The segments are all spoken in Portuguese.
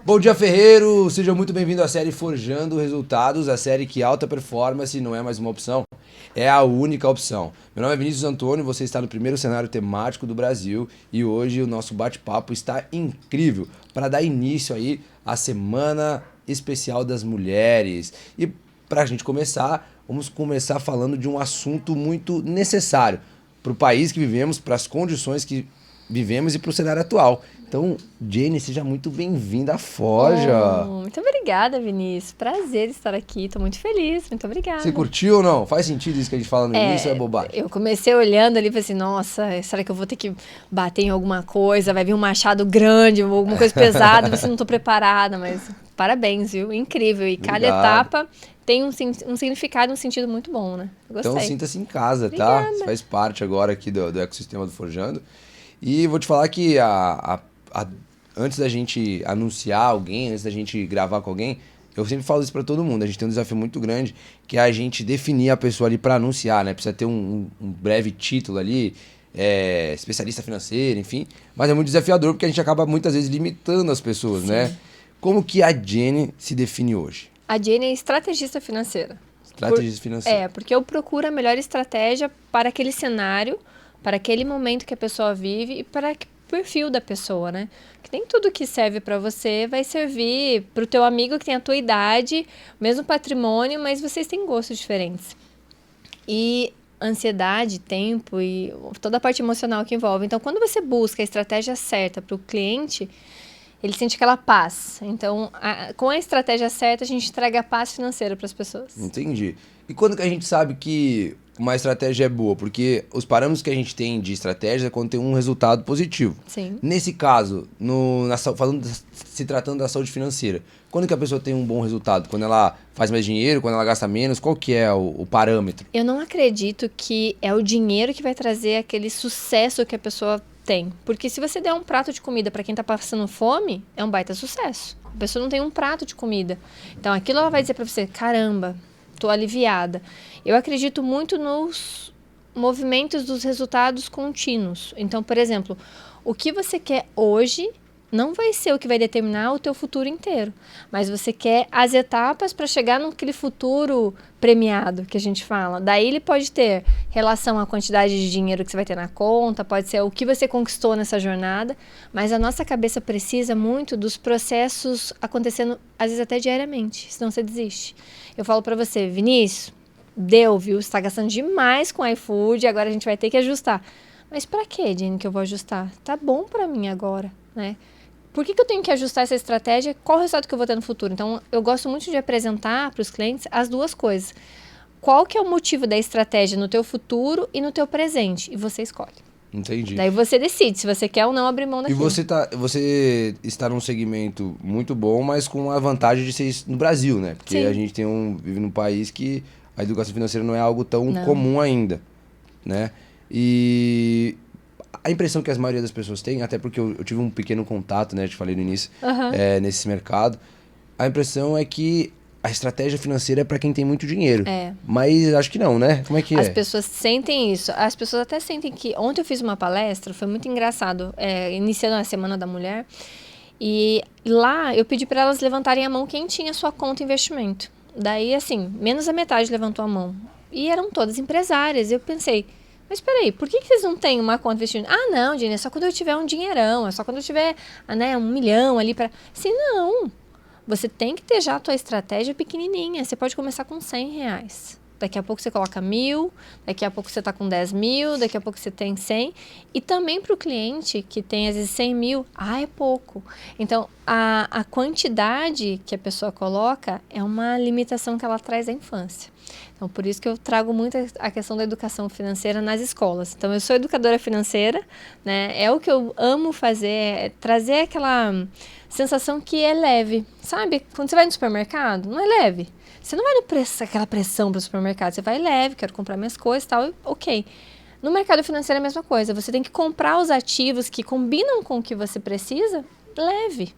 Bom dia, Ferreiro! Seja muito bem-vindo à série Forjando Resultados, a série que alta performance não é mais uma opção, é a única opção. Meu nome é Vinícius Antônio, você está no primeiro cenário temático do Brasil e hoje o nosso bate-papo está incrível para dar início aí à Semana Especial das Mulheres. E para a gente começar, vamos começar falando de um assunto muito necessário para o país que vivemos, para as condições que vivemos e para o cenário atual. Então, Jenny, seja muito bem-vinda à Forja. Muito obrigada, Vinícius. Prazer estar aqui. Tô muito feliz. Muito obrigada. Você curtiu ou não? Faz sentido isso que a gente fala no início ou é bobagem? Eu comecei olhando ali e falei assim, nossa, será que eu vou ter que bater em alguma coisa? Vai vir um machado grande, alguma coisa pesada, você não tô preparada, mas parabéns, viu? Incrível. E cada etapa tem um significado, um sentido muito bom, né? Eu gostei. Então sinta-se em casa, Obrigada. tá? Você faz parte agora aqui do ecossistema do Forjando. E vou te falar que antes da gente anunciar alguém, antes da gente gravar com alguém, eu sempre falo isso pra todo mundo. A gente tem um desafio muito grande, que é a gente definir a pessoa ali pra anunciar, né? Precisa ter um breve título ali, especialista financeiro, enfim. Mas é muito desafiador porque a gente acaba muitas vezes limitando as pessoas, Sim. né? Como que a Jenny se define hoje? A Jenny é estrategista financeira. Estrategista financeira. Porque eu procuro a melhor estratégia para aquele cenário, para aquele momento que a pessoa vive e para o perfil da pessoa, né? Que nem tudo que serve para você vai servir para o teu amigo que tem a tua idade, mesmo patrimônio, mas vocês têm gostos diferentes. E ansiedade, tempo e toda a parte emocional que envolve. Então, quando você busca a estratégia certa para o cliente, ele sente aquela paz. Então, com a estratégia certa, a gente entrega a paz financeira para as pessoas. Entendi. E quando que a gente sabe que uma estratégia é boa? Porque os parâmetros que a gente tem de estratégia é quando tem um resultado positivo. Sim. Nesse caso, se tratando da saúde financeira, quando que a pessoa tem um bom resultado? Quando ela faz mais dinheiro, quando ela gasta menos? Qual que é o parâmetro? Eu não acredito que é o dinheiro que vai trazer aquele sucesso que a pessoa tem. Porque se você der um prato de comida para quem tá passando fome, é um baita sucesso. A pessoa não tem um prato de comida. Então aquilo ela vai dizer para você, caramba, tô aliviada. Eu acredito muito nos movimentos dos resultados contínuos. Então, por exemplo, o que você quer hoje não vai ser o que vai determinar o teu futuro inteiro, mas você quer as etapas para chegar naquele futuro premiado que a gente fala. Daí ele pode ter relação à quantidade de dinheiro que você vai ter na conta, pode ser o que você conquistou nessa jornada, mas a nossa cabeça precisa muito dos processos acontecendo, às vezes até diariamente, senão você desiste. Eu falo para você, Vinícius, deu, viu? Você está gastando demais com iFood, agora a gente vai ter que ajustar. Mas para que, Jenny, que eu vou ajustar? Tá bom para mim agora, né? Por que eu tenho que ajustar essa estratégia? Qual o resultado que eu vou ter no futuro? Então, eu gosto muito de apresentar para os clientes as duas coisas. Qual que é o motivo da estratégia no teu futuro e no teu presente? E você escolhe. Entendi. Daí você decide se você quer ou não abrir mão daquilo. E você está num segmento muito bom, mas com a vantagem de ser isso no Brasil, né? Porque Sim. a gente vive num país que a educação financeira não é algo tão comum ainda, né? E a impressão que a maioria das pessoas tem, até porque eu tive um pequeno contato, né? Eu te falei no início, nesse mercado. A impressão é que a estratégia financeira é para quem tem muito dinheiro. Mas acho que não, né? Como é que As pessoas sentem isso. As pessoas até sentem que... Ontem eu fiz uma palestra, foi muito engraçado, iniciando a Semana da Mulher. E lá eu pedi para elas levantarem a mão quem tinha sua conta investimento. Daí, assim, menos a metade levantou a mão. E eram todas empresárias. Eu pensei... Mas peraí, por que vocês não têm uma conta investindo? Ah, não, Jenny, é só quando eu tiver um dinheirão, é só quando eu tiver, né, 1 milhão ali para... Sim, não. Você tem que ter já a tua estratégia pequenininha. Você pode começar com R$100. Daqui a pouco você coloca 1.000, daqui a pouco você está com 10.000, daqui a pouco você tem 100. E também para o cliente que tem às vezes 100 mil, é pouco. Então, a quantidade que a pessoa coloca é uma limitação que ela traz da infância. Então, por isso que eu trago muito a questão da educação financeira nas escolas. Então, eu sou educadora financeira, né? É o que eu amo fazer, é trazer aquela sensação que é leve. Sabe? Quando você vai no supermercado, não é leve. Você não vai aquela pressão para o supermercado, você vai leve, quero comprar minhas coisas e tal, ok. No mercado financeiro é a mesma coisa, você tem que comprar os ativos que combinam com o que você precisa, leve.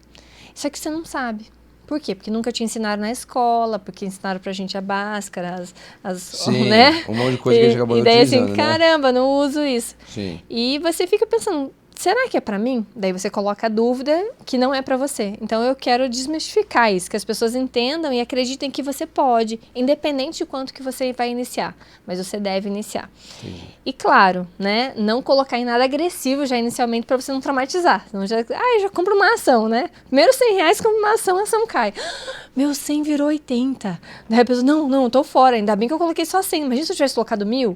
Só que você não sabe. Por quê? Porque nunca te ensinaram na escola, porque ensinaram pra gente a Bhaskara, Sim, né? Um monte de coisa que a gente acabou e daí utilizando, assim, caramba, não uso isso. Sim. E você fica pensando, será que é pra mim? Daí você coloca a dúvida que não é pra você. Então eu quero desmistificar isso, que as pessoas entendam e acreditem que você pode, independente de quanto que você vai iniciar, mas você deve iniciar. Entendi. E claro, né, não colocar em nada agressivo já inicialmente pra você não traumatizar. Senão já compra uma ação, né? Primeiro R$100, compra uma ação, a ação cai. Meu 100 virou 80. Daí a pessoa, não, tô fora, ainda bem que eu coloquei só 100. Imagina se eu tivesse colocado 1.000.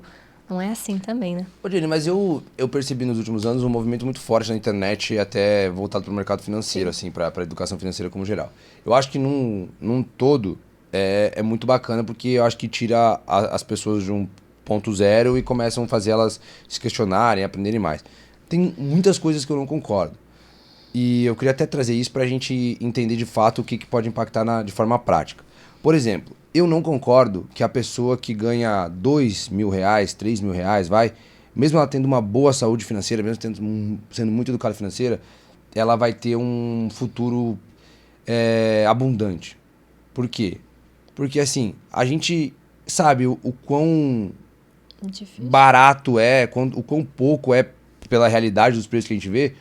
Não é assim também, né? Ô, Jenny, mas eu percebi nos últimos anos um movimento muito forte na internet, até voltado para o mercado financeiro, assim, para a educação financeira como geral. Eu acho que num todo é muito bacana, porque eu acho que tira as pessoas de um ponto zero e começam a fazer elas se questionarem, aprenderem mais. Tem muitas coisas que eu não concordo. E eu queria até trazer isso para a gente entender de fato o que pode impactar de forma prática. Por exemplo, eu não concordo que a pessoa que ganha R$2.000, R$3.000, mesmo ela tendo uma boa saúde financeira, mesmo sendo muito educada financeira, ela vai ter um futuro abundante. Por quê? Porque assim, a gente sabe o quão Difícil. barato o quão pouco é pela realidade dos preços que a gente vê,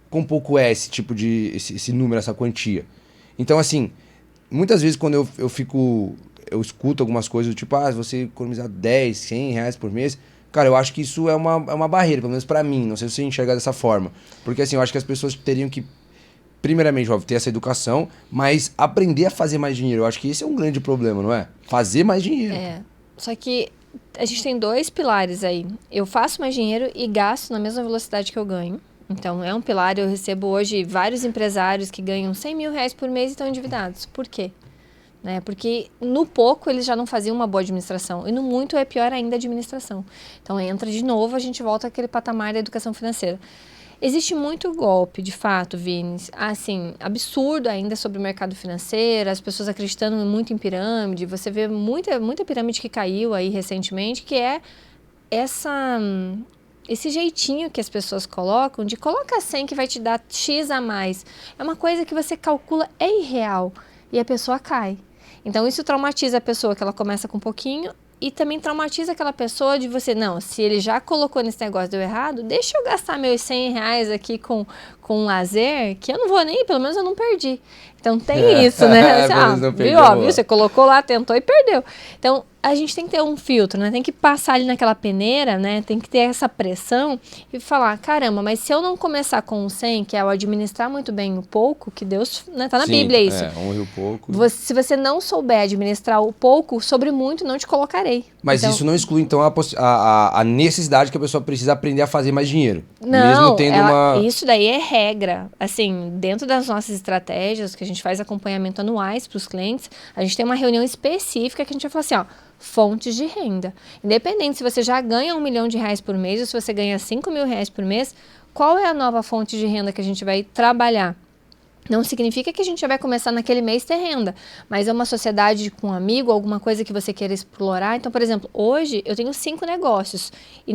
quão pouco é esse tipo de esse número, essa quantia. Então assim, muitas vezes quando eu escuto algumas coisas do tipo, se você economizar R$10, R$100 por mês, cara, eu acho que isso é uma barreira, pelo menos pra mim, não sei se você enxerga dessa forma. Porque assim, eu acho que as pessoas teriam que, primeiramente, óbvio, ter essa educação, mas aprender a fazer mais dinheiro. Eu acho que esse é um grande problema, não é? Fazer mais dinheiro. Só que a gente tem 2 pilares aí. Eu faço mais dinheiro e gasto na mesma velocidade que eu ganho. Então, é um pilar. Eu recebo hoje vários empresários que ganham R$100.000 por mês e estão endividados. Por quê? Né? Porque no pouco eles já não faziam uma boa administração. E no muito é pior ainda a administração. Então, entra de novo, a gente volta àquele patamar da educação financeira. Existe muito golpe, de fato, Vini, assim, absurdo ainda sobre o mercado financeiro, as pessoas acreditando muito em pirâmide. Você vê muita pirâmide que caiu aí recentemente, que é esse jeitinho que as pessoas colocam de coloca 100 que vai te dar X a mais. É uma coisa que você calcula, é irreal, e a pessoa cai. Então isso traumatiza a pessoa, que ela começa com um pouquinho, e também traumatiza aquela pessoa de você, não, se ele já colocou nesse negócio, deu errado, deixa eu gastar meus R$100 aqui com lazer, que eu não vou nem, pelo menos eu não perdi. Então tem isso, né? Viu? Você colocou lá, tentou e perdeu. Então a gente tem que ter um filtro, né? Tem que passar ali naquela peneira, né? Tem que ter essa pressão e falar, caramba, mas se eu não começar com o 100, que é o administrar muito bem o pouco, que Deus, né? Tá na Bíblia isso. Honre o pouco. Se você não souber administrar o pouco, sobre muito não te colocarei. Mas então, isso não exclui, então, a necessidade que a pessoa precisa aprender a fazer mais dinheiro. Não, mesmo tendo isso daí é regra. Assim, dentro das nossas estratégias, que a gente faz acompanhamento anuais para os clientes, a gente tem uma reunião específica que a gente vai falar assim, fontes de renda. Independente se você já ganha R$1 milhão por mês ou se você ganha R$5.000 por mês, qual é a nova fonte de renda que a gente vai trabalhar? Não significa que a gente já vai começar naquele mês ter renda, mas é uma sociedade com um amigo, alguma coisa que você queira explorar. Então, por exemplo, hoje eu tenho 5 negócios e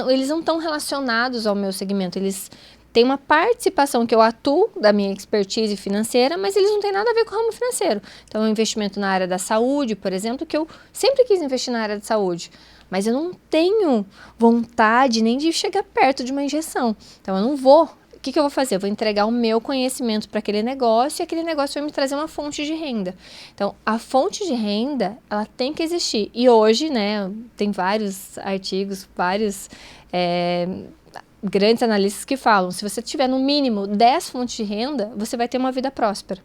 eles não estão relacionados ao meu segmento. Eles têm uma participação que eu atuo da minha expertise financeira, mas eles não têm nada a ver com o ramo financeiro. Então, é um investimento na área da saúde, por exemplo, que eu sempre quis investir na área de saúde. Mas eu não tenho vontade nem de chegar perto de uma injeção. Então, eu não vou. O que eu vou fazer? Eu vou entregar o meu conhecimento para aquele negócio e aquele negócio vai me trazer uma fonte de renda. Então, a fonte de renda, ela tem que existir. E hoje, né, tem vários artigos, vários grandes analistas que falam, se você tiver no mínimo 10 fontes de renda, você vai ter uma vida próspera.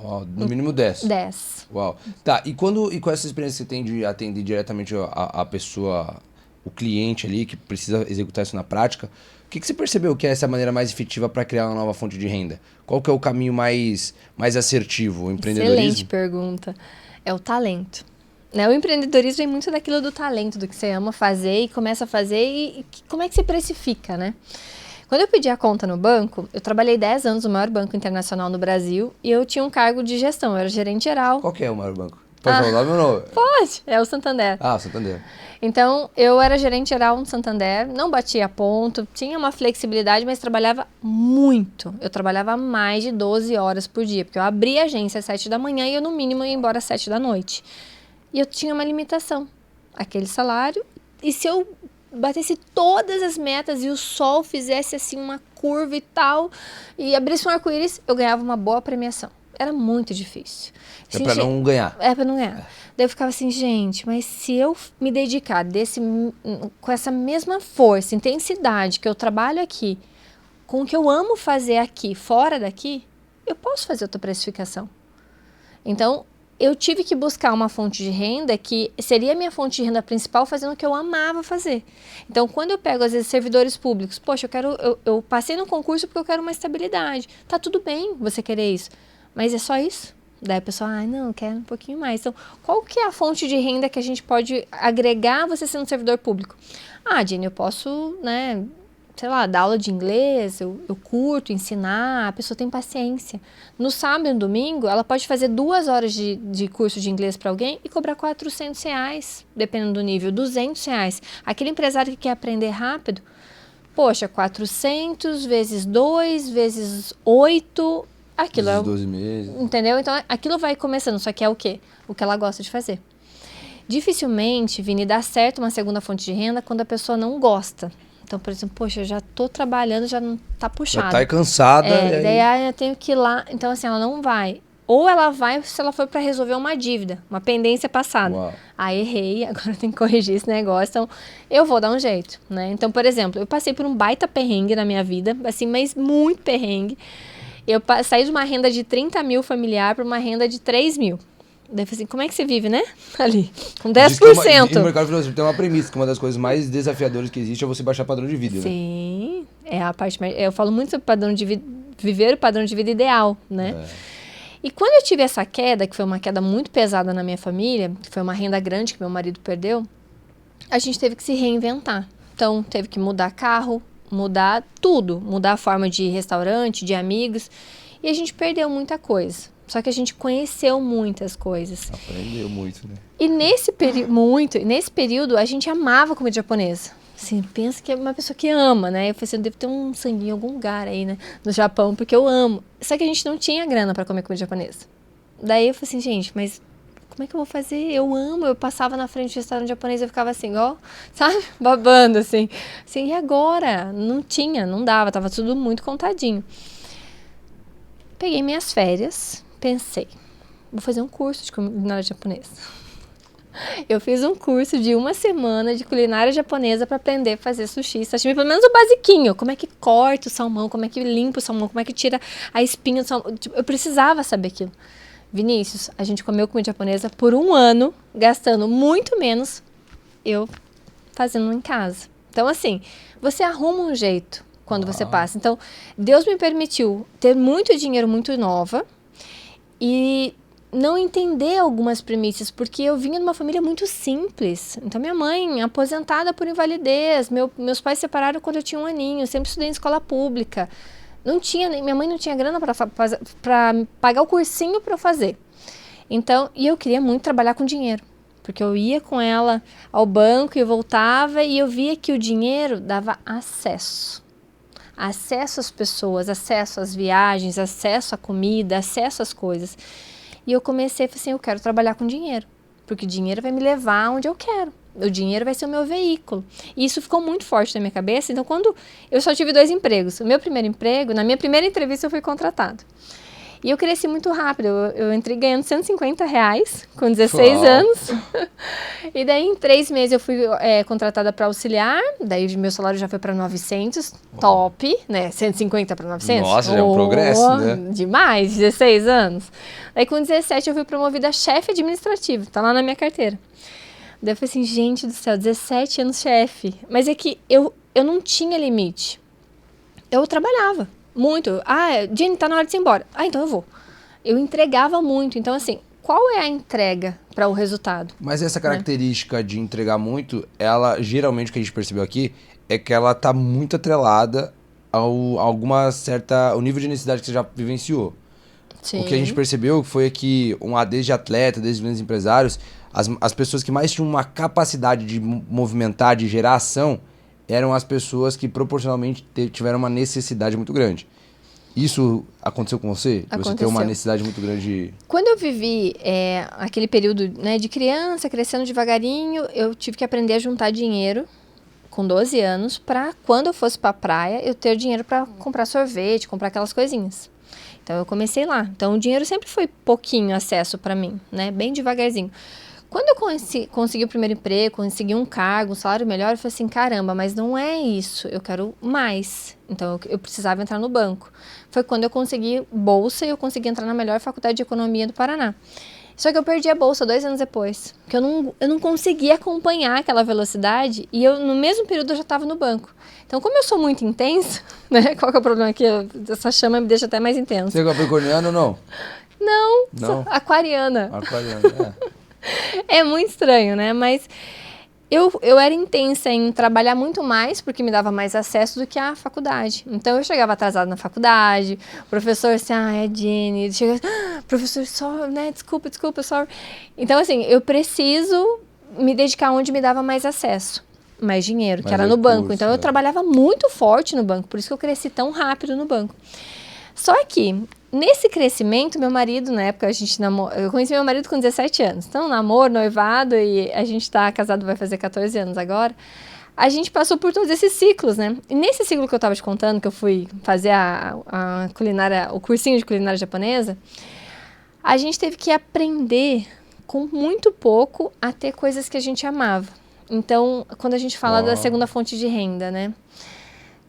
Uau, no mínimo 10. 10. Uau. Tá, e com essa experiência que você tem de atender diretamente a pessoa, o cliente ali, que precisa executar isso na prática, o que você percebeu que é essa maneira mais efetiva para criar uma nova fonte de renda? Qual que é o caminho mais assertivo? O empreendedorismo? Excelente pergunta. É o talento. Né? O empreendedorismo vem muito daquilo do talento, do que você ama fazer e começa a fazer e como é que você precifica, né? Quando eu pedi a conta no banco, eu trabalhei 10 anos no maior banco internacional no Brasil e eu tinha um cargo de gestão, eu era gerente geral. Qual que é o maior banco? Pode falar o nome ou não? Pode, é o Santander. Ah, o Santander. Então, eu era gerente geral no Santander, não batia ponto, tinha uma flexibilidade, mas trabalhava muito. Eu trabalhava mais de 12 horas por dia, porque eu abria a agência às 7 da manhã e eu, no mínimo, ia embora às 7 da noite. E eu tinha uma limitação, aquele salário, e se eu batesse todas as metas e o sol fizesse assim uma curva e tal, e abrisse um arco-íris, eu ganhava uma boa premiação. Era muito difícil. É pra não ganhar. É pra não ganhar. Daí eu ficava assim, gente, mas se eu me dedicar com essa mesma força, intensidade que eu trabalho aqui, com o que eu amo fazer aqui, fora daqui, eu posso fazer outra precificação. Então, eu tive que buscar uma fonte de renda que seria a minha fonte de renda principal fazendo o que eu amava fazer. Então, quando eu pego, às vezes, servidores públicos, poxa, eu passei no concurso porque eu quero uma estabilidade. Tá tudo bem você querer isso, mas é só isso? Daí a pessoa, não, eu quero um pouquinho mais. Então, qual que é a fonte de renda que a gente pode agregar você sendo servidor público? Jenny, eu posso, sei lá, dar aula de inglês, eu curto ensinar, a pessoa tem paciência. No sábado e no domingo, ela pode fazer 2 horas de curso de inglês para alguém e cobrar R$400, dependendo do nível, R$200. Aquele empresário que quer aprender rápido, poxa, 400 vezes 2, vezes 8, aquilo é 12 meses. Entendeu? Então, aquilo vai começando, só que é o quê? O que ela gosta de fazer. Dificilmente, Vini, dá certo uma segunda fonte de renda quando a pessoa não gosta. Então, por exemplo, poxa, eu já tô trabalhando, já não tá puxado. Já tá cansada. Daí eu tenho que ir lá. Então, assim, ela não vai. Ou ela vai se ela for para resolver uma dívida, uma pendência passada. Uau. Errei, agora eu tenho que corrigir esse negócio. Então, eu vou dar um jeito, né? Então, por exemplo, eu passei por um baita perrengue na minha vida, assim, mas muito perrengue. Eu saí de uma renda de 30 mil familiar para uma renda de 3 mil. Daí eu falei assim, como é que você vive, né? Ali, com 10%. E no mercado financeiro tem uma premissa, que uma das coisas mais desafiadoras que existe é você baixar padrão de vida, Sim, é a parte mais... Eu falo muito sobre padrão de vida, viver o padrão de vida ideal, né? E quando eu tive essa queda, que foi uma queda muito pesada na minha família, que foi uma renda grande que meu marido perdeu, a gente teve que se reinventar. Então, teve que mudar carro, mudar tudo, mudar a forma de restaurante, de amigos, e a gente perdeu muita coisa. Só que a gente conheceu muitas coisas. Aprendeu muito, né? E nesse período, a gente amava comida japonesa. Assim, pensa que é uma pessoa que ama, né? Eu falei assim, eu devo ter um sanguinho em algum lugar aí, né? No Japão, porque eu amo. Só que a gente não tinha grana para comer comida japonesa. Daí eu falei assim, gente, mas como é que eu vou fazer? Eu amo. Eu passava na frente do restaurante japonês e eu ficava assim, sabe? Babando, assim. Assim, e agora? Não tinha, não dava. Tava tudo muito contadinho. Peguei minhas férias, pensei, vou fazer um curso de culinária japonesa. Eu fiz um curso de 1 semana de culinária japonesa para aprender a fazer sushi, sashimi, pelo menos o basiquinho. Como é que corta o salmão, como é que limpa o salmão, como é que tira a espinha do salmão. Eu precisava saber aquilo. Vinícius, a gente comeu comida japonesa por 1 ano, gastando muito menos, eu fazendo em casa. Então, assim, você arruma um jeito quando você passa. Então, Deus me permitiu ter muito dinheiro muito nova e não entender algumas premissas, porque eu vinha de uma família muito simples. Então, minha mãe, aposentada por invalidez, meus pais se separaram quando eu tinha 1 aninho, eu sempre estudei em escola pública. Minha mãe não tinha grana para pagar o cursinho para eu fazer. Então, e eu queria muito trabalhar com dinheiro, porque eu ia com ela ao banco e eu voltava e eu via que o dinheiro dava acesso às pessoas, acesso às viagens, acesso à comida, acesso às coisas. E eu comecei a falar assim, eu quero trabalhar com dinheiro, porque dinheiro vai me levar onde eu quero. O dinheiro vai ser o meu veículo. E isso ficou muito forte na minha cabeça. Então, quando eu só tive 2 empregos. O meu primeiro emprego, na minha primeira entrevista, eu fui contratado. E eu cresci muito rápido. Eu entrei ganhando R$150 com 16 anos. E daí, em 3 meses, eu fui contratada para auxiliar. Daí, meu salário já foi para 900. Top, né? 150 para 900. Nossa, já é um progresso, né? Demais, 16 anos. Daí, com 17, eu fui promovida a chefe administrativo. Tá lá na minha carteira. Daí eu falei assim, gente do céu, 17 anos chefe. Mas é que eu não tinha limite. Eu trabalhava muito. Jenny, tá na hora de ir embora. Então eu vou. Eu entregava muito. Então, assim, qual é a entrega para o resultado? Mas essa característica de entregar muito, ela, geralmente, o que a gente percebeu aqui, é que ela tá muito atrelada ao nível de necessidade que você já vivenciou. Sim. O que a gente percebeu foi que, desde atleta, desde grandes empresários, as pessoas que mais tinham uma capacidade de movimentar, de gerar ação, eram as pessoas que proporcionalmente tiveram uma necessidade muito grande. Isso aconteceu com você? Aconteceu. Você tem uma necessidade muito grande? Quando eu vivi aquele período de criança, crescendo devagarinho, eu tive que aprender a juntar dinheiro com 12 anos, para quando eu fosse para a praia, eu ter dinheiro para comprar sorvete, comprar aquelas coisinhas. Então, eu comecei lá. Então, o dinheiro sempre foi pouquinho acesso para mim, né? Bem devagarzinho. Quando eu consegui o primeiro emprego, consegui um cargo, um salário melhor, eu falei assim, caramba, mas não é isso, eu quero mais. Então, eu precisava entrar no banco. Foi quando eu consegui bolsa e eu consegui entrar na melhor faculdade de economia do Paraná. Só que eu perdi a bolsa 2 anos depois, porque eu não conseguia acompanhar aquela velocidade e eu, no mesmo período, eu já estava no banco. Então, como eu sou muito intensa, né? Qual que é o problema aqui? Essa chama me deixa até mais intensa. Você é capricorniano ou não? Não, Não? sou aquariana. Aquariano, É muito estranho, né? Mas eu era intensa em trabalhar muito mais, porque me dava mais acesso do que a faculdade. Então, eu chegava atrasada na faculdade, o professor assim, é Jenny, chega, professor, só, né, desculpa, só. Então, assim, eu preciso me dedicar onde me dava mais acesso, mais dinheiro, que Mais era no banco. recurso, Então, eu trabalhava muito forte no banco, por isso que eu cresci tão rápido no banco. Só que, nesse crescimento, meu marido, na época, eu conheci meu marido com 17 anos. Então, namoro, noivado, e a gente tá casado, vai fazer 14 anos agora. A gente passou por todos esses ciclos, né? E nesse ciclo que eu tava te contando, que eu fui fazer a culinária, o cursinho de culinária japonesa, a gente teve que aprender com muito pouco a ter coisas que a gente amava. Então, quando a gente fala da segunda fonte de renda, né?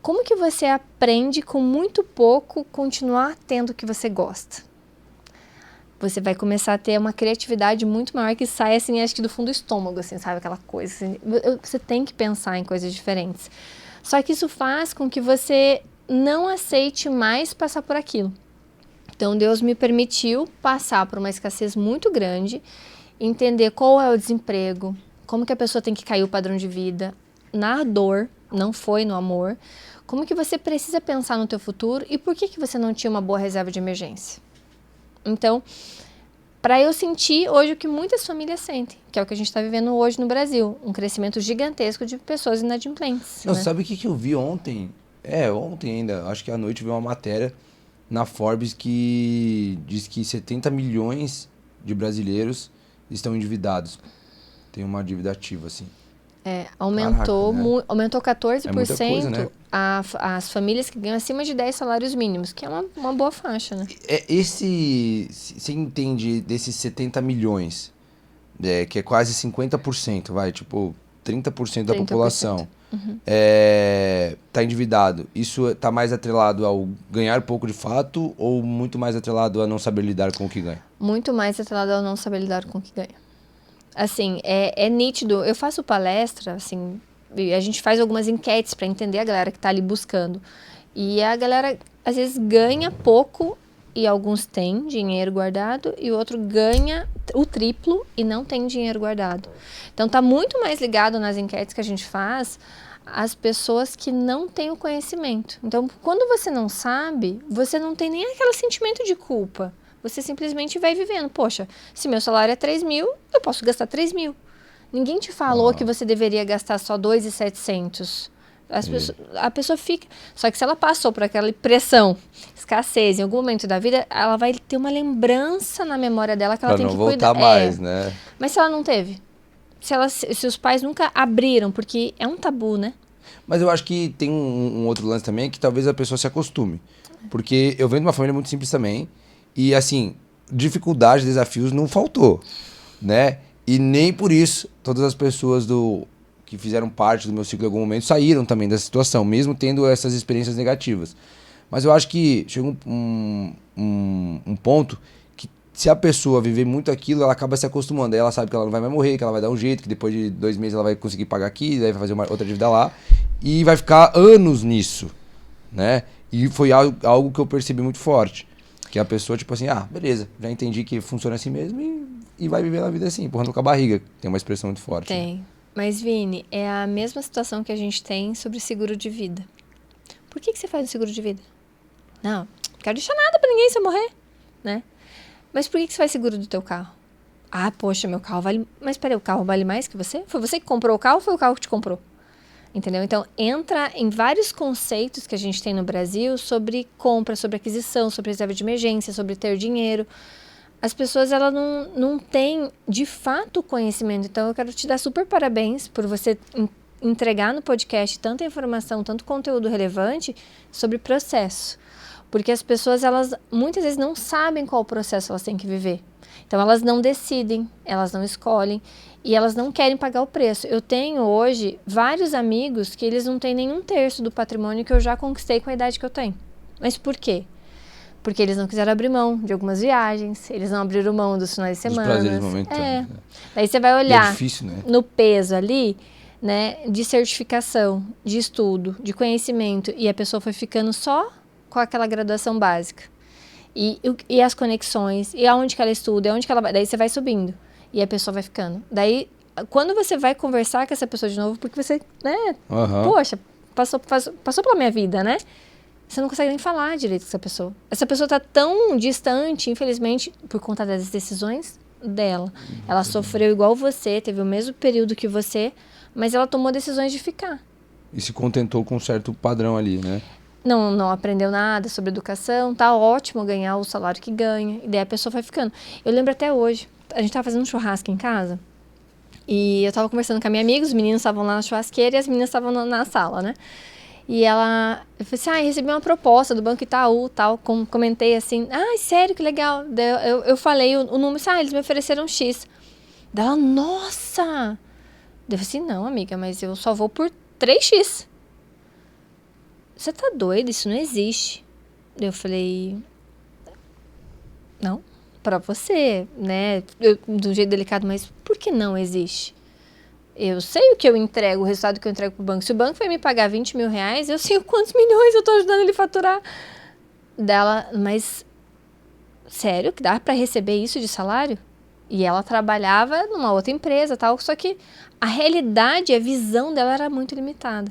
Como que você aprende com muito pouco continuar tendo o que você gosta? Você vai começar a ter uma criatividade muito maior que sai, assim, acho que do fundo do estômago, assim, sabe? Aquela coisa, assim, você tem que pensar em coisas diferentes. Só que isso faz com que você não aceite mais passar por aquilo. Então, Deus me permitiu passar por uma escassez muito grande, entender qual é o desemprego, como que a pessoa tem que cair o padrão de vida, na dor, não foi no amor. Como que você precisa pensar no teu futuro e por que você não tinha uma boa reserva de emergência? Então, para eu sentir hoje o que muitas famílias sentem, que é o que a gente está vivendo hoje no Brasil, um crescimento gigantesco de pessoas inadimplentes. Não, né? sabe o que eu vi ontem? Ontem ainda, acho que à noite vi uma matéria na Forbes que diz que 70 milhões de brasileiros estão endividados. Tem uma dívida ativa, assim. Aumentou, Caraca, né? aumentou 14% É muita coisa, né? as famílias que ganham acima de 10 salários mínimos, que é uma boa faixa, né? Você entende desses 70 milhões, que é quase 50%, vai, tipo, 30% da 30%. população, tá endividado. Isso tá mais atrelado ao ganhar pouco de fato ou muito mais atrelado a não saber lidar com o que ganha? Muito mais atrelado ao não saber lidar com o que ganha. Assim, é nítido. Eu faço palestra, assim, e a gente faz algumas enquetes para entender a galera que está ali buscando. E a galera, às vezes, ganha pouco e alguns têm dinheiro guardado e o outro ganha o triplo e não tem dinheiro guardado. Então, tá muito mais ligado nas enquetes que a gente faz às pessoas que não têm o conhecimento. Então, quando você não sabe, você não tem nem aquele sentimento de culpa. Você simplesmente vai vivendo. Poxa, se meu salário é 3 mil, eu posso gastar 3 mil. Ninguém te falou que você deveria gastar só 2.700. A pessoa fica... Só que se ela passou por aquela pressão, escassez, em algum momento da vida, ela vai ter uma lembrança na memória dela que ela tem que cuidar. Pra não voltar mais, né? Mas se ela não teve? Se os pais nunca abriram, porque é um tabu, né? Mas eu acho que tem um outro lance também que talvez a pessoa se acostume. Porque eu venho de uma família muito simples também. E assim, dificuldades, desafios não faltou, né? E nem por isso todas as pessoas que fizeram parte do meu ciclo em algum momento saíram também dessa situação, mesmo tendo essas experiências negativas. Mas eu acho que chega um ponto que se a pessoa viver muito aquilo, ela acaba se acostumando. Aí ela sabe que ela não vai mais morrer, que ela vai dar um jeito, que depois de 2 meses ela vai conseguir pagar aqui, daí vai fazer outra dívida lá. E vai ficar anos nisso, né? E foi algo que eu percebi muito forte. Que a pessoa, tipo assim, beleza, já entendi que funciona assim mesmo e vai viver a vida assim, empurrando com a barriga. Tem uma expressão muito forte. Tem. Mas, Vini, é a mesma situação que a gente tem sobre seguro de vida. Por que você faz o seguro de vida? Não quero deixar nada pra ninguém se eu morrer, né? Mas por que você faz seguro do teu carro? Poxa, meu carro vale... Mas peraí, o carro vale mais que você? Foi você que comprou o carro ou foi o carro que te comprou? Entendeu? Então, entra em vários conceitos que a gente tem no Brasil sobre compra, sobre aquisição, sobre reserva de emergência, sobre ter dinheiro. As pessoas, elas não têm, de fato, conhecimento. Então, eu quero te dar super parabéns por você entregar no podcast tanta informação, tanto conteúdo relevante sobre processo. Porque as pessoas, elas muitas vezes não sabem qual processo elas têm que viver. Então, elas não decidem, elas não escolhem e elas não querem pagar o preço. Eu tenho hoje vários amigos que eles não têm nenhum terço do patrimônio que eu já conquistei com a idade que eu tenho. Mas por quê? Porque eles não quiseram abrir mão de algumas viagens, eles não abriram mão dos finais de semana. Dos prazeres momentâneos. Daí você vai olhar difícil, né? no peso ali, né, de certificação, de estudo, de conhecimento, e a pessoa foi ficando só com aquela graduação básica. E as conexões, e aonde que ela estuda, e aonde que ela vai. Daí você vai subindo, e a pessoa vai ficando. Daí, quando você vai conversar com essa pessoa de novo, porque você, né, poxa, passou pela minha vida, né? Você não consegue nem falar direito com essa pessoa. Essa pessoa tá tão distante, infelizmente, por conta das decisões dela. Ela sofreu igual você, teve o mesmo período que você, mas ela tomou decisões de ficar. E se contentou com um certo padrão ali, né? Não aprendeu nada sobre educação, tá ótimo ganhar o salário que ganha, e daí a pessoa vai ficando. Eu lembro até hoje, a gente tava fazendo um churrasco em casa, e eu tava conversando com a minha amiga, os meninos estavam lá na churrasqueira e as meninas estavam na sala, né? E eu falei assim, recebi uma proposta do Banco Itaú, tal, comentei assim, sério, que legal. Daí eu falei o número, eles me ofereceram X. Daí ela, nossa! Daí eu falei assim, não, amiga, mas eu só vou por 3X. Você tá doida? Isso não existe. Daí eu falei, não, pra você, né, de um jeito delicado, mas por que não existe? Eu sei o que eu entrego, o resultado que eu entrego pro banco. Se o banco vai me pagar 20 mil reais, eu sei quantos milhões eu tô ajudando ele a faturar. Dela, mas sério que dá pra receber isso de salário? E ela trabalhava numa outra empresa, tal, só que a realidade, a visão dela era muito limitada.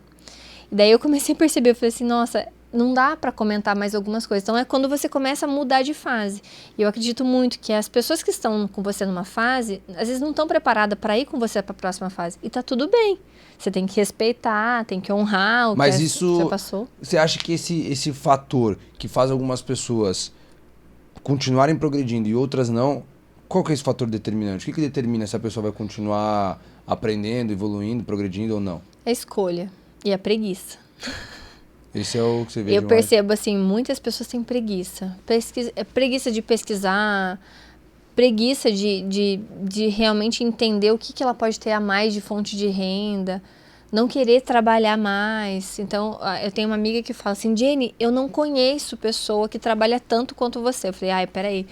E daí eu comecei a perceber, eu falei assim, nossa, não dá pra comentar mais algumas coisas. Então é quando você começa a mudar de fase. E eu acredito muito que as pessoas que estão com você numa fase, às vezes não estão preparadas para ir com você para a próxima fase. E tá tudo bem. Você tem que respeitar, tem que honrar o Mas que isso, você passou. Você acha que esse fator que faz algumas pessoas continuarem progredindo e outras não, qual que é esse fator determinante? O que determina se a pessoa vai continuar aprendendo, evoluindo, progredindo ou não? A escolha e a preguiça. Esse é o que você vê. Eu percebo, assim, muitas pessoas têm preguiça. Preguiça de pesquisar, preguiça de realmente entender o que ela pode ter a mais de fonte de renda, não querer trabalhar mais. Então, eu tenho uma amiga que fala assim, Jenny, eu não conheço pessoa que trabalha tanto quanto você. Eu falei, peraí.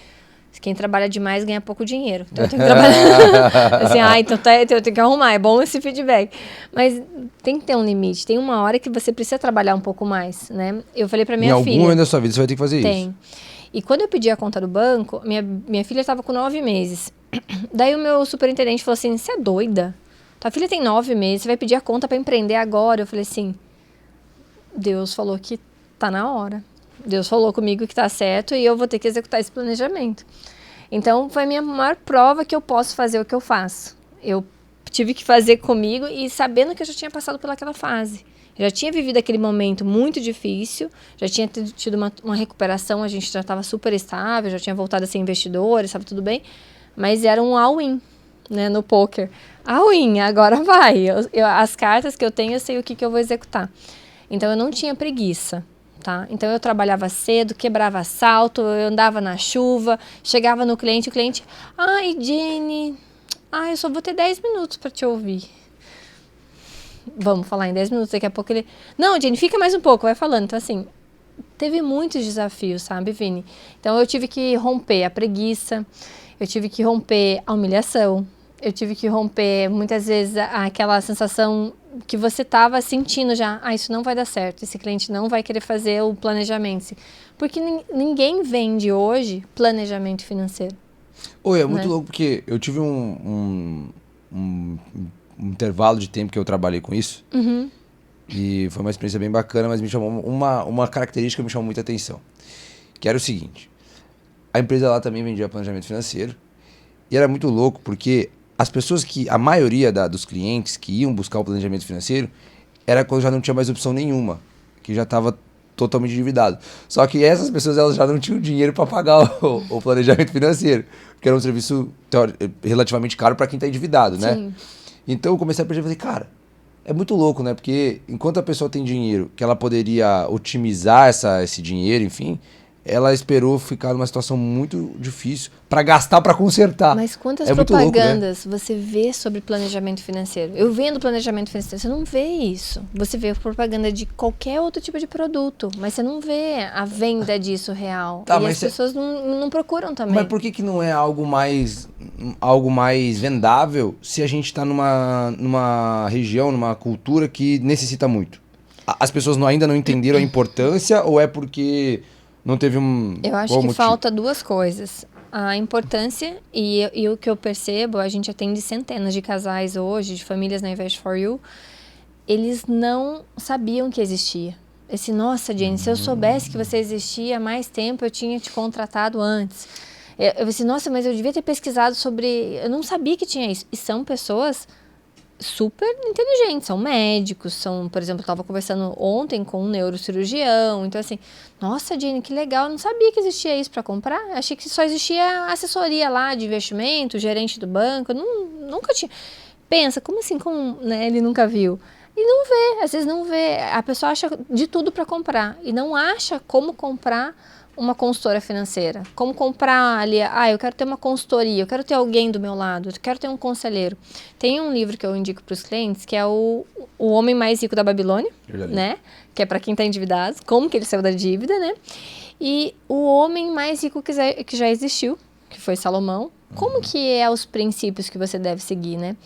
Quem trabalha demais ganha pouco dinheiro. Então eu tenho que trabalhar. Assim, então eu tenho que arrumar. É bom esse feedback. Mas tem que ter um limite. Tem uma hora que você precisa trabalhar um pouco mais, né? Eu falei pra minha filha... Em algum momento da sua vida você vai ter que fazer isso. Tem. E quando eu pedi a conta do banco, minha filha estava com 9 meses. Daí o meu superintendente falou assim, você é doida? Tua filha tem 9 meses, você vai pedir a conta pra empreender agora? Eu falei assim, Deus falou que tá na hora. Deus falou comigo que tá certo e eu vou ter que executar esse planejamento. Então, foi a minha maior prova que eu posso fazer o que eu faço. Eu tive que fazer comigo e sabendo que eu já tinha passado pelaquela fase. Eu já tinha vivido aquele momento muito difícil, já tinha tido uma recuperação, a gente já estava super estável, já tinha voltado a ser investidor, estava tudo bem. Mas era um all-in, né, no poker. All-in, agora vai. As cartas que eu tenho, eu sei o que eu vou executar. Então, eu não tinha preguiça. Tá? Então eu trabalhava cedo, quebrava salto, eu andava na chuva, chegava no cliente, o cliente, Jenny, eu só vou ter 10 minutos para te ouvir. Vamos falar em 10 minutos, daqui a pouco ele, não, Jenny, fica mais um pouco, vai falando. Então assim, teve muitos desafios, sabe, Vini? Então eu tive que romper a preguiça, eu tive que romper a humilhação, eu tive que romper muitas vezes aquela sensação que você estava sentindo já, isso não vai dar certo, esse cliente não vai querer fazer o planejamento. Porque ninguém vende hoje planejamento financeiro. Oi, é muito louco porque eu tive um intervalo de tempo que eu trabalhei com isso. Uhum. E foi uma experiência bem bacana, mas me chamou uma característica que me chamou muita atenção. Que era o seguinte, a empresa lá também vendia planejamento financeiro e era muito louco porque as pessoas a maioria dos clientes que iam buscar o planejamento financeiro era quando já não tinha mais opção nenhuma, que já estava totalmente endividado. Só que essas pessoas elas já não tinham dinheiro para pagar o planejamento financeiro, porque era um serviço relativamente caro para quem está endividado, né? Sim. Então eu comecei a perceber, falei, cara, É muito louco, né? Porque enquanto a pessoa tem dinheiro, que ela poderia otimizar esse dinheiro, enfim, ela esperou ficar numa situação muito difícil pra gastar pra consertar. Mas quantas É muito louco, né? propagandas você vê sobre planejamento financeiro? Eu vendo planejamento financeiro, você não vê isso. Você vê propaganda de qualquer outro tipo de produto, mas você não vê a venda disso real. Tá, e mas as pessoas não procuram também. Mas por que não é algo mais vendável se a gente tá numa região, numa cultura que necessita muito? As pessoas ainda não entenderam a importância ou é porque não teve um Eu acho qual que motivo? falta duas coisas. A importância e o que eu percebo, a gente atende centenas de casais hoje, de famílias na Invest for You, eles não sabiam que existia. Nossa, Jenny, se eu soubesse que você existia há mais tempo, eu tinha te contratado antes. Eu disse, nossa, mas eu devia ter pesquisado sobre... Eu não sabia que tinha isso. E são pessoas super inteligentes, são médicos, por exemplo, eu estava conversando ontem com um neurocirurgião, então assim, nossa, Jenny, que legal, eu não sabia que existia isso para comprar, achei que só existia assessoria lá de investimento, gerente do banco, nunca tinha. Pensa, como assim, né, ele nunca viu? E não vê, às vezes não vê, a pessoa acha de tudo para comprar e não acha como comprar uma consultora financeira, como comprar ali, eu quero ter uma consultoria, eu quero ter alguém do meu lado, eu quero ter um conselheiro. Tem um livro que eu indico para os clientes, que é o Homem Mais Rico da Babilônia, né? Que é para quem está endividado, como que ele saiu da dívida, né? E o Homem Mais Rico que já existiu, que foi Salomão, como que é os princípios que você deve seguir, né?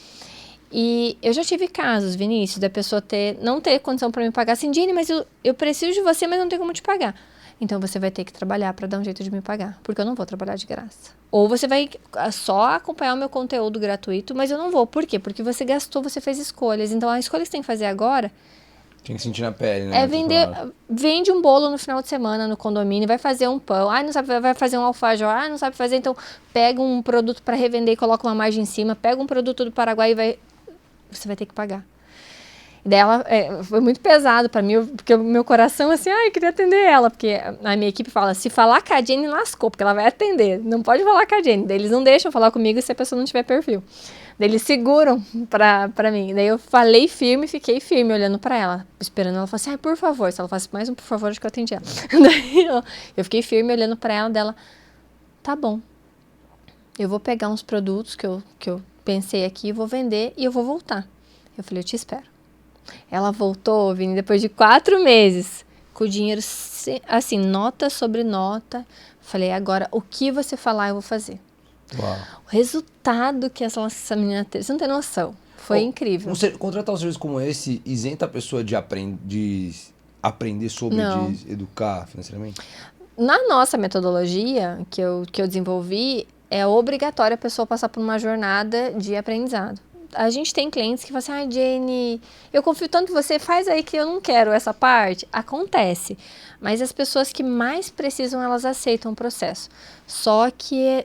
E eu já tive casos, Vinícius, da pessoa não ter condição para me pagar assim, Jenny, mas eu preciso de você, mas não tenho como te pagar. Então você vai ter que trabalhar para dar um jeito de me pagar, porque eu não vou trabalhar de graça. Ou você vai só acompanhar o meu conteúdo gratuito, mas eu não vou. Por quê? Porque você gastou, você fez escolhas. Então a escolha que você tem que fazer agora Tem que sentir na pele, né? Vende um bolo no final de semana no condomínio, vai fazer um pão, não sabe, vai fazer um alfajor, não sabe fazer, então pega um produto para revender e coloca uma margem em cima, pega um produto do Paraguai e você vai ter que pagar. Daí foi muito pesado pra mim, porque o meu coração, assim, eu queria atender ela, porque a minha equipe fala, se falar com a Jenny, lascou, porque ela vai atender, não pode falar com a Jenny. Daí eles não deixam falar comigo se a pessoa não tiver perfil. Daí eles seguram pra mim. Daí eu falei firme, fiquei firme, olhando pra ela, esperando ela falar assim, por favor, se ela falasse mais um por favor, acho que eu atendi ela. Daí eu fiquei firme, olhando pra ela, dela, tá bom, eu vou pegar uns produtos que eu pensei aqui, vou vender e eu vou voltar. Eu falei, eu te espero. Ela voltou, Vini, depois de 4 meses, com o dinheiro, assim, nota sobre nota. Falei, agora, o que você falar, eu vou fazer. Uau. O resultado que essa menina teve, você não tem noção. Foi incrível. Contratar um serviço como esse isenta a pessoa de aprender sobre, de educar financeiramente? Na nossa metodologia, que eu desenvolvi, é obrigatório a pessoa passar por uma jornada de aprendizado. A gente tem clientes que falam assim, Jenny, eu confio tanto em você, faz aí que eu não quero essa parte. Acontece. Mas as pessoas que mais precisam, elas aceitam o processo. Só que,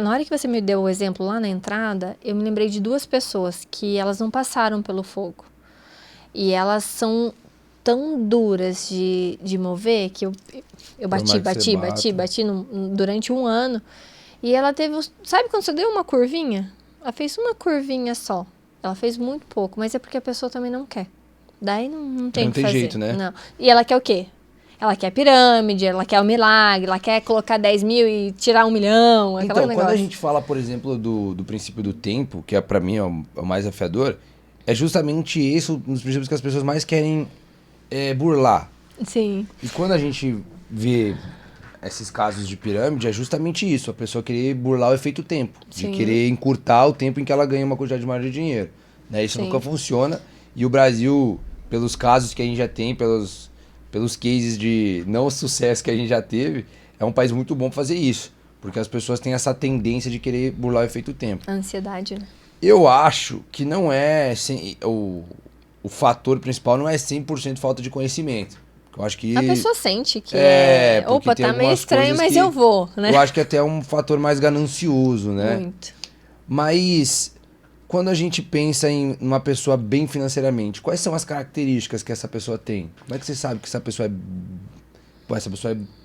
na hora que você me deu o exemplo lá na entrada, eu me lembrei de 2 pessoas que elas não passaram pelo fogo. E elas são tão duras de mover que eu bati durante 1 ano. E ela teve, sabe quando você deu uma curvinha? Ela fez uma curvinha só. Ela fez muito pouco, mas é porque a pessoa também não quer. Daí não tem o que fazer. Jeito, né? Não. E ela quer o quê? Ela quer pirâmide, ela quer o milagre, ela quer colocar 10 mil e tirar 1 milhão. Então, quando a gente fala, por exemplo, do princípio do tempo, que pra mim é o mais desafiador, é justamente esse um dos princípios que as pessoas mais querem burlar. Sim. E quando a gente vê esses casos de pirâmide, é justamente isso, a pessoa querer burlar o efeito tempo, Sim. de querer encurtar o tempo em que ela ganha uma quantidade maior de dinheiro. Né? Isso Sim. nunca funciona, e o Brasil, pelos casos que a gente já tem, pelos cases de não sucesso que a gente já teve, é um país muito bom para fazer isso, porque as pessoas têm essa tendência de querer burlar o efeito tempo. A ansiedade, né? Eu acho que não é, o fator principal não é 100% falta de conhecimento. Eu acho que a pessoa sente que opa, tá meio estranho, mas eu vou, né? Eu acho que até é um fator mais ganancioso, né? Muito. Mas quando a gente pensa em uma pessoa bem financeiramente, quais são as características que essa pessoa tem? Como é que você sabe que essa pessoa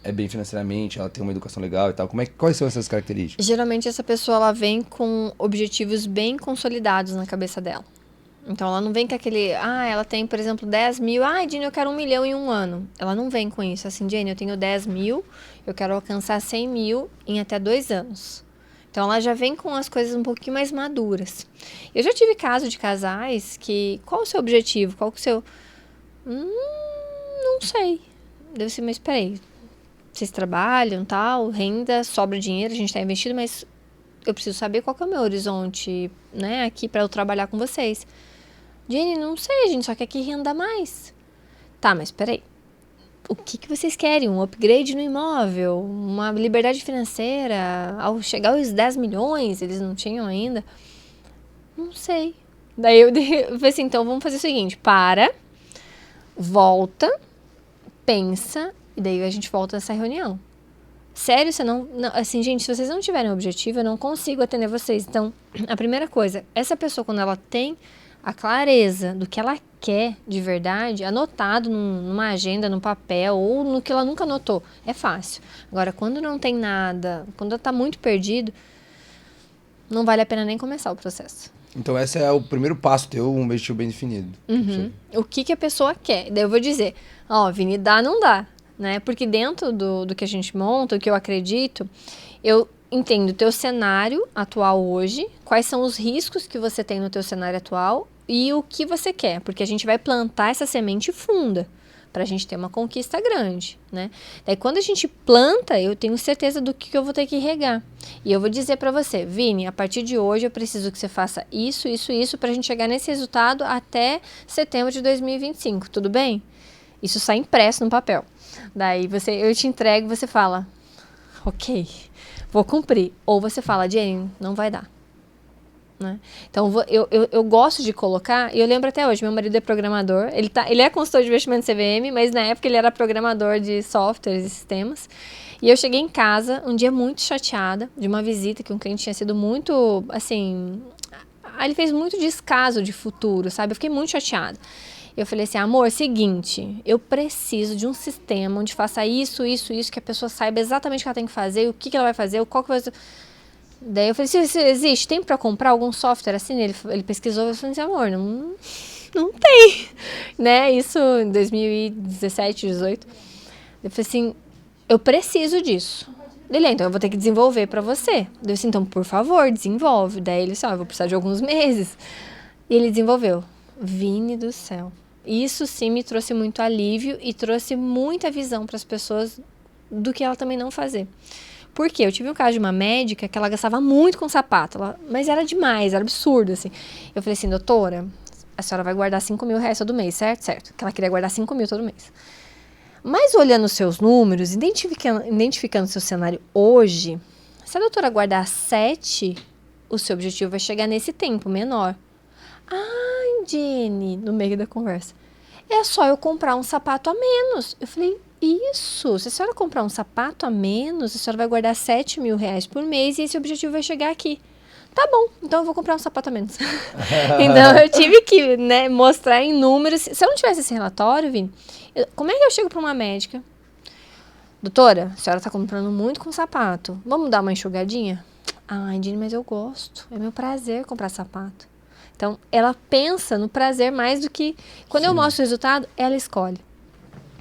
é bem financeiramente, ela tem uma educação legal e tal? Quais são essas características? Geralmente essa pessoa ela vem com objetivos bem consolidados na cabeça dela. Então, ela não vem com aquele... ela tem, por exemplo, 10 mil. Jenny, eu quero 1 milhão em um ano. Ela não vem com isso. Assim, Jenny, eu tenho 10 mil, eu quero alcançar 100 mil em até 2 anos. Então, ela já vem com as coisas um pouquinho mais maduras. Eu já tive caso de casais que... Qual o seu objetivo? Qual o seu... Não sei. Deve ser, mas peraí. Vocês trabalham, tal, renda, sobra dinheiro, a gente tá investindo, mas eu preciso saber qual que é o meu horizonte, né, aqui pra eu trabalhar com vocês. Jenny, não sei, a gente só quer que renda mais. Tá, mas peraí. O que vocês querem? Um upgrade no imóvel? Uma liberdade financeira? Ao chegar aos 10 milhões, eles não tinham ainda? Não sei. Daí eu falei assim, então vamos fazer o seguinte, volta, pensa, e daí a gente volta nessa reunião. Sério, você não... Assim, gente, se vocês não tiverem objetivo, eu não consigo atender vocês. Então, a primeira coisa, essa pessoa, quando ela tem a clareza do que ela quer de verdade, anotado numa agenda, num papel, ou no que ela nunca anotou, é fácil. Agora, quando não tem nada, quando ela tá muito perdido, não vale a pena nem começar o processo. Então, esse é o primeiro passo teu, um objetivo bem definido. O que a pessoa quer. Daí eu vou dizer, Vini, dá, não dá, né? Porque dentro do que a gente monta, o que eu acredito, eu entendo o teu cenário atual hoje, quais são os riscos que você tem no teu cenário atual e o que você quer, porque a gente vai plantar essa semente funda para a gente ter uma conquista grande, né? Daí quando a gente planta, eu tenho certeza do que eu vou ter que regar. E eu vou dizer para você, Vini, a partir de hoje eu preciso que você faça isso, isso, isso para a gente chegar nesse resultado até setembro de 2025, tudo bem? Isso sai impresso no papel. Daí eu te entrego e você fala, ok, vou cumprir. Ou você fala, Jenny, não vai dar. Né? Então, eu gosto de colocar, e eu lembro até hoje, meu marido é programador, ele é consultor de investimento CVM, mas na época ele era programador de softwares e sistemas. E eu cheguei em casa, um dia muito chateada, de uma visita que um cliente tinha sido muito, assim... Ele fez muito descaso de futuro, sabe? Eu fiquei muito chateada. Eu falei assim, amor, seguinte, eu preciso de um sistema onde faça isso, isso, isso, que a pessoa saiba exatamente o que ela tem que fazer, o que ela vai fazer, qual que vai... Daí eu falei, se existe, tem pra comprar algum software assim? Ele pesquisou e falou assim, amor, não tem, né? Isso em 2017, 2018. Eu falei assim, eu preciso disso. Ele, então eu vou ter que desenvolver pra você. Eu disse, então, por favor, desenvolve. Daí ele disse, eu vou precisar de alguns meses. E ele desenvolveu. Vini do céu. Isso sim me trouxe muito alívio e trouxe muita visão para as pessoas do que ela também não fazer. Por quê? Eu tive um caso de uma médica que ela gastava muito com sapato, mas era demais, era absurdo, assim. Eu falei assim, doutora, a senhora vai guardar 5 mil reais todo mês, certo? Certo. Que ela queria guardar 5 mil todo mês. Mas olhando os seus números, identificando o seu cenário hoje, se a doutora guardar 7, o seu objetivo vai chegar nesse tempo menor. Ai, Jenny, no meio da conversa, é só eu comprar um sapato a menos. Eu falei, isso, se a senhora comprar um sapato a menos, a senhora vai guardar 7 mil reais por mês e esse objetivo vai chegar aqui. Tá bom, então eu vou comprar um sapato a menos. Então eu tive que, né, mostrar em números. Se eu não tivesse esse relatório, Vini, como é que eu chego para uma médica? Doutora, a senhora tá comprando muito com sapato, vamos dar uma enxugadinha? Ai, Jenny, mas eu gosto, é meu prazer comprar sapato. Então, ela pensa no prazer mais do que... Quando eu mostro o resultado, ela escolhe.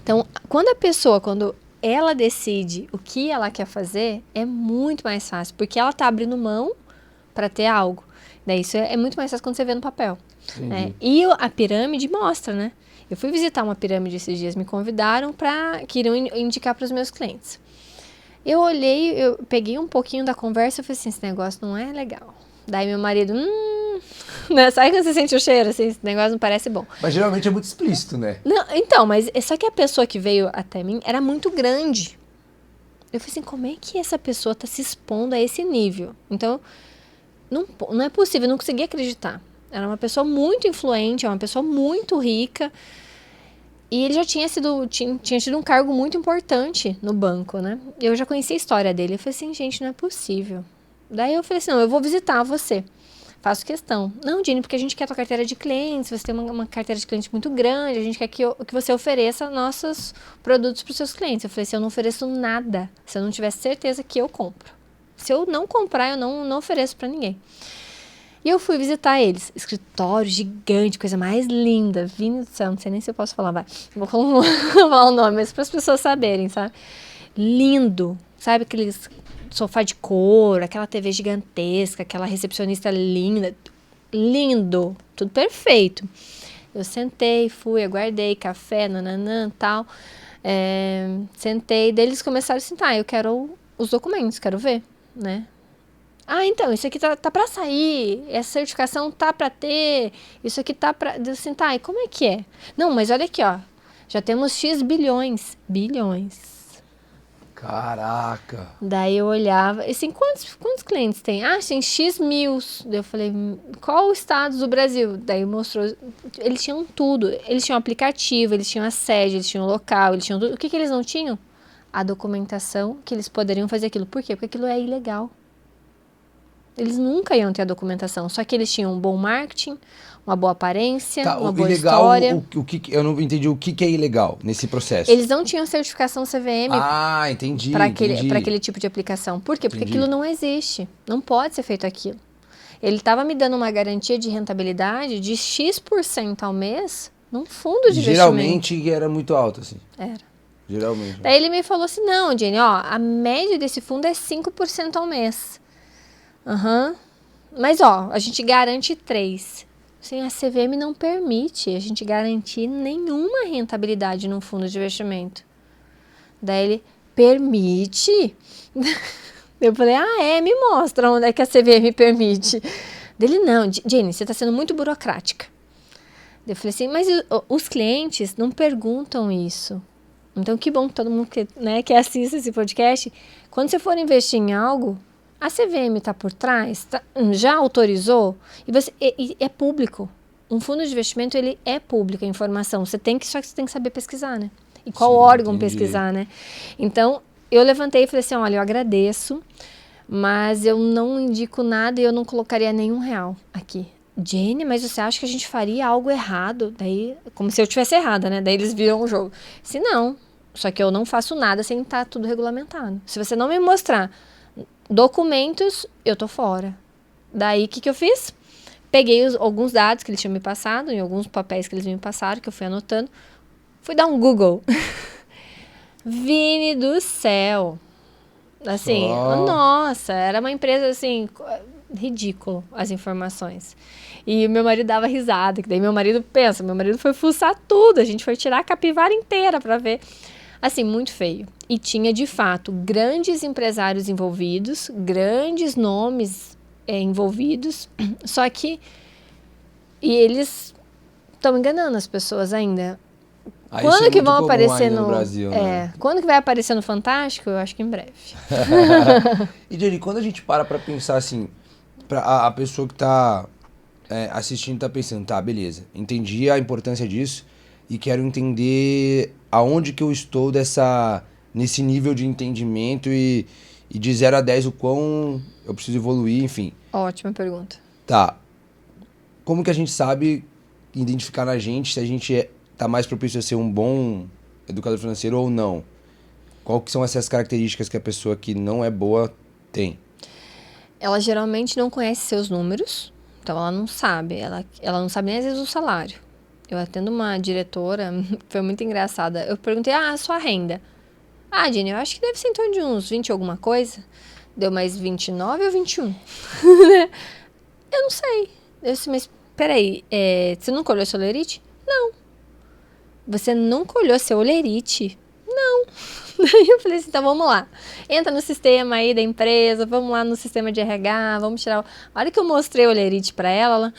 Então, quando ela decide o que ela quer fazer, é muito mais fácil. Porque ela tá abrindo mão para ter algo. Daí, isso é muito mais fácil quando você vê no papel. Né? E a pirâmide mostra, né? Eu fui visitar uma pirâmide esses dias, me convidaram que iriam indicar para os meus clientes. Eu olhei, eu peguei um pouquinho da conversa e falei assim, esse negócio não é legal. Daí meu marido, né? Sabe quando você sente o cheiro, assim, esse negócio não parece bom. Mas geralmente é muito explícito, né? Não, então, mas só que a pessoa que veio até mim era muito grande. Eu falei assim, como é que essa pessoa tá se expondo a esse nível? Então, não é possível, eu não conseguia acreditar. Era uma pessoa muito influente, uma pessoa muito rica. E ele já tinha tido um cargo muito importante no banco, né? Eu já conhecia a história dele. Eu falei assim, gente, não é possível. Daí eu falei assim, não, eu vou visitar você. Faço questão. Não, Jenny, porque a gente quer a tua carteira de clientes, você tem uma carteira de clientes muito grande, a gente quer que você ofereça nossos produtos para os seus clientes. Eu falei assim, eu não ofereço nada se eu não tiver certeza que eu compro. Se eu não comprar, eu não ofereço para ninguém. E eu fui visitar eles. Escritório gigante, coisa mais linda. Vini do céu, não sei nem se eu posso falar, vai. Vou falar o nome, mas para as pessoas saberem, sabe? Lindo. Sabe aqueles sofá de couro, aquela TV gigantesca, aquela recepcionista linda. Lindo. Tudo perfeito. Eu sentei, fui, aguardei, café, nananã, tal. Sentei, daí eles começaram assim, tá, eu quero os documentos, quero ver, né? Ah, então, isso aqui tá pra sair, essa certificação tá pra ter, isso aqui tá pra... Assim, tá, e como é que é? Não, mas olha aqui, ó, já temos X bilhões. Caraca. Daí eu olhava, assim, quantos clientes tem? Ah, tem X mil. Daí eu falei, qual o estado do Brasil? Daí mostrou, eles tinham tudo, eles tinham aplicativo, eles tinham a sede, eles tinham o local, eles tinham tudo. O que eles não tinham? A documentação que eles poderiam fazer aquilo. Por quê? Porque aquilo é ilegal. Eles nunca iam ter a documentação, só que eles tinham um bom marketing, uma boa aparência, uma boa ilegal, história. Eu não entendi o que é ilegal nesse processo. Eles não tinham certificação CVM entendi. para aquele tipo de aplicação. Por quê? Porque aquilo não existe. Não pode ser feito aquilo. Ele estava me dando uma garantia de rentabilidade de X% ao mês num fundo de investimento. Geralmente era muito alto, assim. Era. Geralmente. Daí ele me falou assim, não, Jenny, ó, a média desse fundo é 5% ao mês. Mas, ó, a gente garante 3%. Assim, a CVM não permite a gente garantir nenhuma rentabilidade num fundo de investimento. Daí ele, permite? Eu falei, me mostra onde é que a CVM permite. Dele, não, Jenny, você está sendo muito burocrática. Eu falei assim, mas os clientes não perguntam isso. Então, que bom que todo mundo que assiste esse podcast, quando você for investir em algo, a CVM está por trás, já autorizou, e é público. Um fundo de investimento, ele é público, a informação. Só que você tem que saber pesquisar, né? E qual órgão pesquisar, né? Então, eu levantei e falei assim, olha, eu agradeço, mas eu não indico nada e eu não colocaria nenhum real aqui. Jenny, mas você acha que a gente faria algo errado? Daí, como se eu tivesse errada, né? Daí eles viram o jogo. Se não, só que eu não faço nada sem estar tudo regulamentado. Se você não me mostrar documentos, eu tô fora. Daí, o que eu fiz? Peguei alguns dados que eles tinham me passado, em alguns papéis que eles me passaram, que eu fui anotando. Fui dar um Google. Vini do céu. Assim, nossa, era uma empresa, assim, ridículo as informações. E o meu marido dava risada, que daí meu marido foi fuçar tudo, a gente foi tirar a capivara inteira pra ver. Assim, muito feio. E tinha, de fato, grandes empresários envolvidos, grandes nomes envolvidos, só que eles estão enganando as pessoas ainda. Quando que vão aparecer no Brasil, né? Quando que vai aparecer no Fantástico? Eu acho que em breve. E, Jenny, quando a gente para pra pensar assim, a pessoa que tá assistindo tá pensando, tá, beleza, entendi a importância disso e quero entender aonde que eu estou nesse nível de entendimento e de 0 a 10 o quão eu preciso evoluir, enfim. Ótima pergunta. Tá. Como que a gente sabe identificar na gente se a gente tá mais propício a ser um bom educador financeiro ou não? Qual que são essas características que a pessoa que não é boa tem? Ela geralmente não conhece seus números, então ela não sabe. Ela não sabe nem às vezes o salário. Eu atendo uma diretora, foi muito engraçada. Eu perguntei, a sua renda? Jenny, eu acho que deve ser em torno de uns 20 alguma coisa. Deu mais 29 ou 21? Eu não sei. Eu disse, mas peraí, você nunca olhou seu olerite? Não. Você nunca olhou seu olerite? Não. Daí eu falei assim, então vamos lá. Entra no sistema aí da empresa, vamos lá no sistema de RH, vamos tirar... A hora que eu mostrei o olerite pra ela...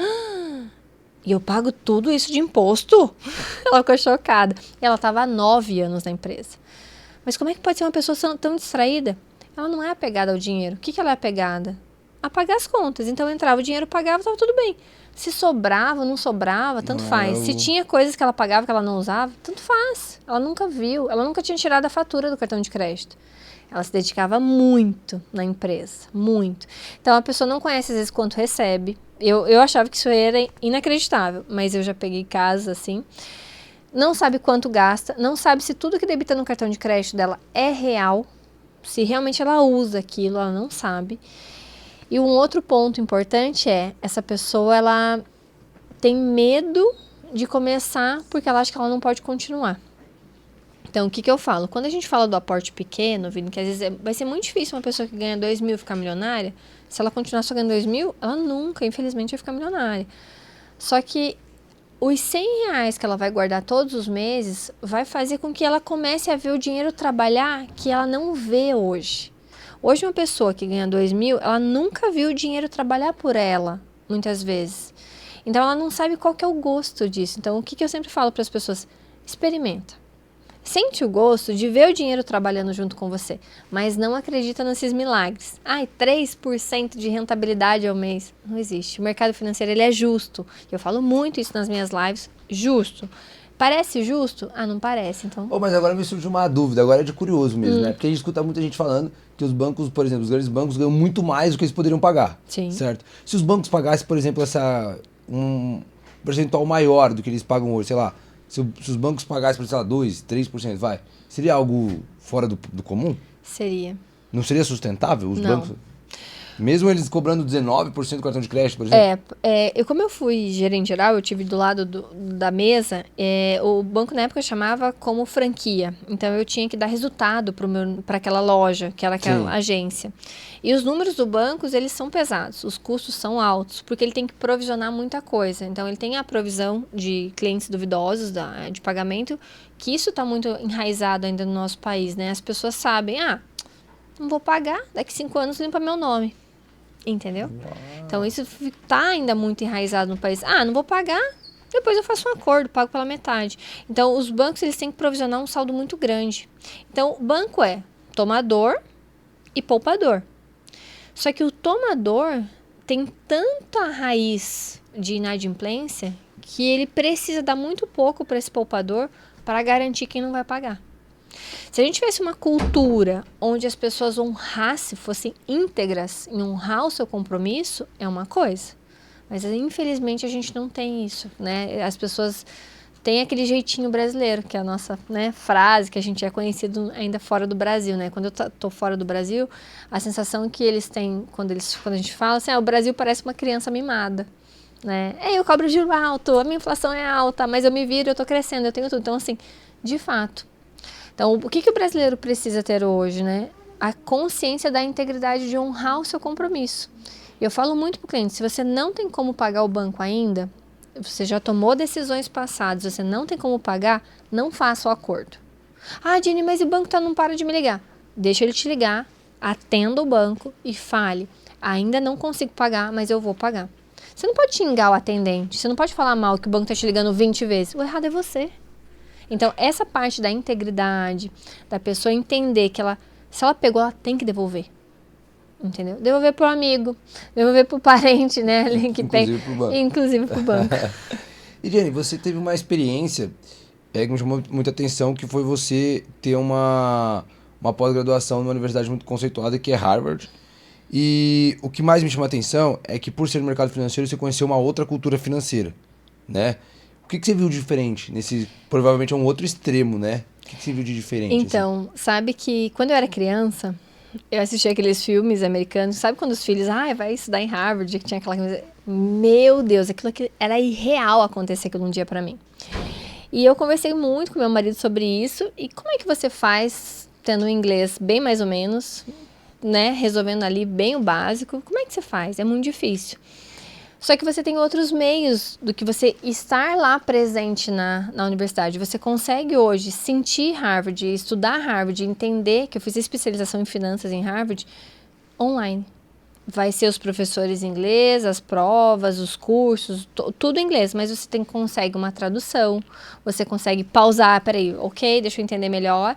E eu pago tudo isso de imposto? Ela ficou chocada. E ela estava há 9 anos na empresa. Mas como é que pode ser uma pessoa tão distraída? Ela não é apegada ao dinheiro. O que ela é apegada? A pagar as contas. Então entrava o dinheiro, pagava, estava tudo bem. Se sobrava, não sobrava, tanto faz. Se tinha coisas que ela pagava que ela não usava, tanto faz. Ela nunca viu, ela nunca tinha tirado a fatura do cartão de crédito. Ela se dedicava muito na empresa, muito. Então a pessoa não conhece às vezes quanto recebe. Eu achava que isso era inacreditável, mas eu já peguei casos assim. Não sabe quanto gasta, não sabe se tudo que debita no cartão de crédito dela é real, se realmente ela usa aquilo, ela não sabe. E um outro ponto importante essa pessoa, ela tem medo de começar porque ela acha que ela não pode continuar. Então, o que eu falo? Quando a gente fala do aporte pequeno, Vini, que às vezes vai ser muito difícil uma pessoa que ganha 2 mil ficar milionária. Se ela continuar só ganhando 2 mil, ela nunca, infelizmente, vai ficar milionária. Só que os 100 reais que ela vai guardar todos os meses vai fazer com que ela comece a ver o dinheiro trabalhar que ela não vê hoje. Hoje, uma pessoa que ganha 2 mil, ela nunca viu o dinheiro trabalhar por ela, muitas vezes. Então, ela não sabe qual que é o gosto disso. Então, o que eu sempre falo para as pessoas? Experimenta. Sente o gosto de ver o dinheiro trabalhando junto com você, mas não acredita nesses milagres. 3% de rentabilidade ao mês. Não existe. O mercado financeiro, ele é justo. Eu falo muito isso nas minhas lives. Justo. Parece justo? Não parece, então... Mas agora me surge uma dúvida, agora é de curioso mesmo, né? Porque a gente escuta muita gente falando que os bancos, por exemplo, os grandes bancos ganham muito mais do que eles poderiam pagar. Sim. Certo? Se os bancos pagassem, por exemplo, um percentual maior do que eles pagam hoje, sei lá, se os bancos pagassem, por sei lá, 2%, 3%, seria algo fora do comum? Seria. Não seria sustentável os Não. bancos? Mesmo eles cobrando 19% do cartão de crédito, por exemplo? Como eu fui gerente geral, eu tive do lado da mesa, o banco na época chamava como franquia. Então eu tinha que dar resultado para aquela loja, que era aquela agência. E os números do banco, eles são pesados, os custos são altos, porque ele tem que provisionar muita coisa. Então ele tem a provisão de clientes duvidosos de pagamento, que isso está muito enraizado ainda no nosso país, né? As pessoas sabem, não vou pagar, daqui 5 anos limpa meu nome. Entendeu? Uau. Então, isso está ainda muito enraizado no país. Não vou pagar, depois eu faço um acordo, pago pela metade. Então, os bancos, eles têm que provisionar um saldo muito grande. Então, o banco é tomador e poupador. Só que o tomador tem tanta raiz de inadimplência que ele precisa dar muito pouco para esse poupador para garantir quem não vai pagar. Se a gente tivesse uma cultura onde as pessoas honrassem, fossem íntegras em honrar o seu compromisso, é uma coisa. Mas, infelizmente, a gente não tem isso, né? As pessoas têm aquele jeitinho brasileiro, que é a nossa, né, frase, que a gente é conhecido ainda fora do Brasil, né? Quando eu tô fora do Brasil, a sensação que eles têm, quando a gente fala assim, o Brasil parece uma criança mimada, né? Eu cobro juro alto, a minha inflação é alta, mas eu me viro, eu tô crescendo, eu tenho tudo. Então, assim, de fato... Então, o que o brasileiro precisa ter hoje, né? A consciência da integridade de honrar o seu compromisso. Eu falo muito para o cliente, se você não tem como pagar o banco ainda, você já tomou decisões passadas, você não tem como pagar, não faça o acordo. Jenny, mas o banco não para de me ligar. Deixa ele te ligar, atenda o banco e fale, ainda não consigo pagar, mas eu vou pagar. Você não pode xingar o atendente, você não pode falar mal que o banco está te ligando 20 vezes. O errado é você. Então, essa parte da integridade, da pessoa entender que se ela pegou, ela tem que devolver. Entendeu? Devolver pro amigo, devolver pro parente, né? Que inclusive pro banco. Inclusive pro banco. E, Jenny, você teve uma experiência que me chamou muita atenção, que foi você ter uma pós-graduação numa universidade muito conceituada, que é Harvard. E o que mais me chamou a atenção é que, por ser no mercado financeiro, você conheceu uma outra cultura financeira, né? O que você viu de diferente? Provavelmente é um outro extremo, né? O que você viu de diferente? Então, sabe que quando eu era criança, eu assistia aqueles filmes americanos. Sabe quando os filhos, vai estudar em Harvard, que tinha aquela coisa... Meu Deus, aquilo era irreal acontecer aquilo um dia pra mim. E eu conversei muito com meu marido sobre isso. E como é que você faz, tendo um inglês bem mais ou menos, né? Resolvendo ali bem o básico. Como é que você faz? É muito difícil. Só que você tem outros meios do que você estar lá presente na universidade. Você consegue hoje sentir Harvard, estudar Harvard, entender que eu fiz especialização em finanças em Harvard online. Vai ser os professores em inglês, as provas, os cursos, tudo em inglês, mas você consegue uma tradução, você consegue pausar, deixa eu entender melhor.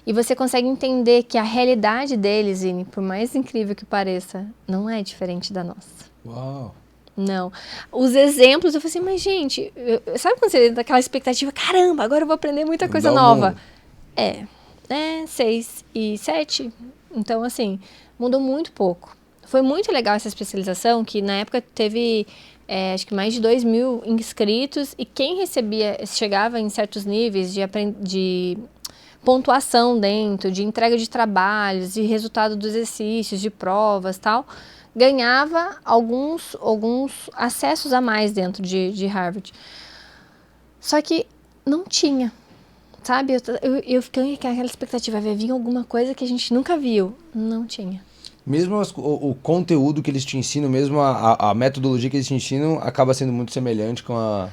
E você consegue entender que a realidade deles, Vini, por mais incrível que pareça, não é diferente da nossa. Uau! Não. Os exemplos, eu falei assim, mas gente, sabe quando você tem aquela expectativa, caramba, agora eu vou aprender muita coisa nova? 6 e 7. Então, assim, mudou muito pouco. Foi muito legal essa especialização, que na época teve, acho que mais de 2 mil inscritos, e quem chegava em certos níveis de pontuação dentro, de entrega de trabalhos, de resultado dos exercícios, de provas e tal, ganhava alguns acessos a mais dentro de Harvard. Só que não tinha, sabe? Eu fiquei com aquela expectativa, vai vir alguma coisa que a gente nunca viu. Não tinha. Mesmo o conteúdo que eles te ensinam, mesmo a metodologia que eles te ensinam, acaba sendo muito semelhante com a...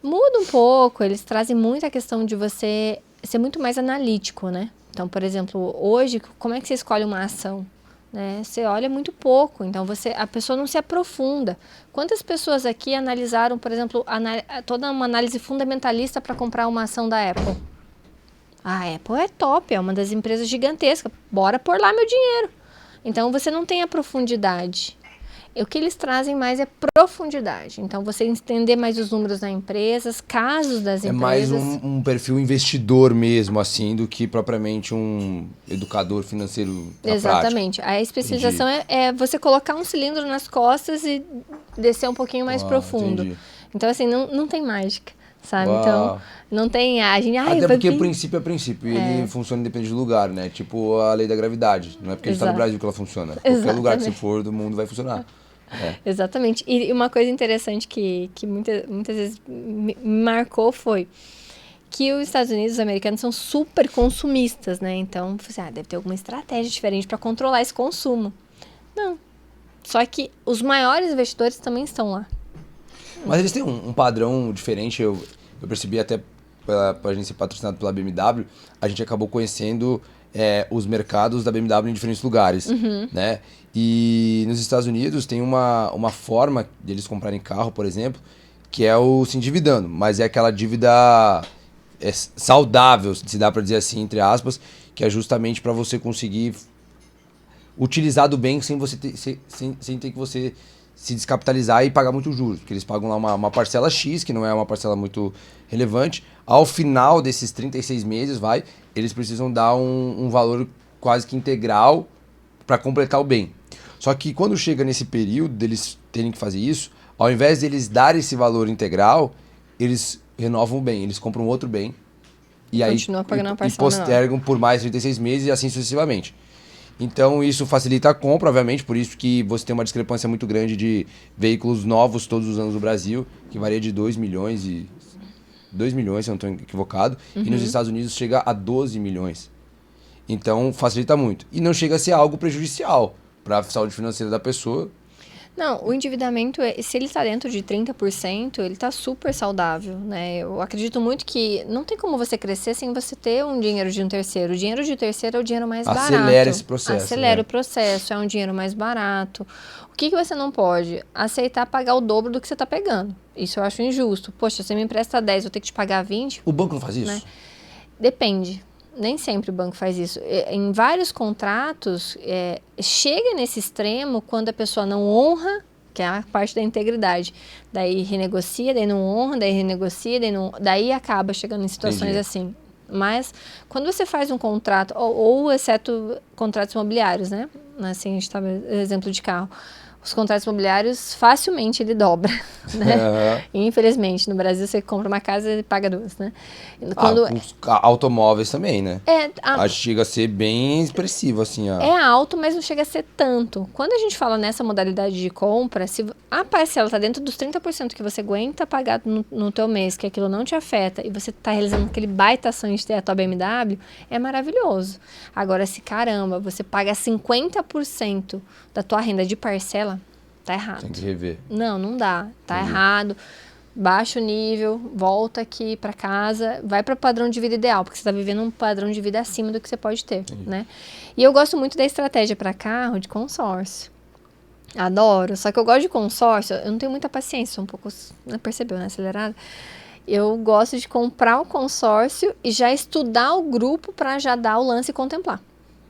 Muda um pouco, eles trazem muito a questão de você ser muito mais analítico, né? Então, por exemplo, hoje, como é que você escolhe uma ação? Né? Você olha muito pouco, então a pessoa não se aprofunda. Quantas pessoas aqui analisaram, por exemplo, toda uma análise fundamentalista para comprar uma ação da Apple? A Apple é top, é uma das empresas gigantescas, bora pôr lá meu dinheiro. Então, você não tem a profundidade. O que eles trazem mais é profundidade. Então, você entender mais os números da empresa, casos das empresas. É mais um perfil investidor mesmo, assim, do que propriamente um educador financeiro na Exatamente. prática. A especialização é você colocar um cilindro nas costas e descer um pouquinho mais profundo. Entendi. Então, assim, não tem mágica, sabe? Uau. Então, não tem... Até porque princípio é princípio. E ele funciona independente do lugar, né? Tipo a lei da gravidade. Não é porque a gente tá no Brasil que ela funciona. Qualquer lugar que você for do mundo vai funcionar. Exatamente. E uma coisa interessante que muitas vezes me marcou foi que os Estados Unidos, os americanos, são super consumistas, né? Então, você, deve ter alguma estratégia diferente para controlar esse consumo. Não. Só que os maiores investidores também estão lá. Mas eles têm um padrão diferente. Eu percebi até pra gente ser patrocinado pela BMW, a gente acabou conhecendo os mercados da BMW em diferentes lugares, né? E nos Estados Unidos tem uma forma de eles comprarem carro, por exemplo, que é o se endividando, mas é aquela dívida saudável, se dá para dizer assim, entre aspas, que é justamente para você conseguir utilizar do bem sem ter que você se descapitalizar e pagar muito juros, porque eles pagam lá uma parcela X, que não é uma parcela muito relevante. Ao final desses 36 meses, eles precisam dar um valor quase que integral para completar o bem. Só que quando chega nesse período deles terem que fazer isso, ao invés deles darem esse valor integral, eles renovam o bem, eles compram outro bem e aí postergam por mais 36 meses e assim sucessivamente. Então isso facilita a compra, obviamente, por isso que você tem uma discrepância muito grande de veículos novos todos os anos no Brasil, que varia de 2 milhões, se eu não estou equivocado, e nos Estados Unidos chega a 12 milhões. Então facilita muito. E não chega a ser algo prejudicial para a saúde financeira da pessoa. Não, o endividamento, se ele está dentro de 30%, ele está super saudável, né? Eu acredito muito que não tem como você crescer sem você ter um dinheiro de um terceiro. O dinheiro de um terceiro é o dinheiro mais barato. Acelera esse processo. Acelera o processo, é um dinheiro mais barato. O que você não pode? Aceitar pagar o dobro do que você está pegando. Isso eu acho injusto. Poxa, você me empresta 10, eu tenho que te pagar 20. O banco não faz isso? Né? Depende. Nem sempre o banco faz isso. Em vários contratos, chega nesse extremo quando a pessoa não honra, que é a parte da integridade. Daí renegocia, daí não honra, daí renegocia, daí acaba chegando em situações assim. Mas quando você faz um contrato, ou exceto contratos imobiliários, né? Assim, a gente estava exemplo de carro. Os contratos imobiliários, facilmente ele dobra, né? Infelizmente, no Brasil você compra uma casa e paga duas, né? Os automóveis também, né? Acho que chega a ser bem expressivo, assim. É alto, mas não chega a ser tanto. Quando a gente fala nessa modalidade de compra, se a parcela está dentro dos 30% que você aguenta pagar no teu mês, que aquilo não te afeta, e você está realizando aquele baita sonho de ter a tua BMW, é maravilhoso. Agora, se caramba, você paga 50% da tua renda de parcela, tá errado. Tem que rever. Não dá. Tá errado. Baixa o nível, volta aqui para casa, vai para o padrão de vida ideal, porque você está vivendo um padrão de vida acima do que você pode ter, né? E eu gosto muito da estratégia para carro de consórcio. Adoro. Só que eu gosto de consórcio, eu não tenho muita paciência, sou um pouco, percebeu, né, acelerada. Eu gosto de comprar o consórcio e já estudar o grupo para já dar o lance e contemplar.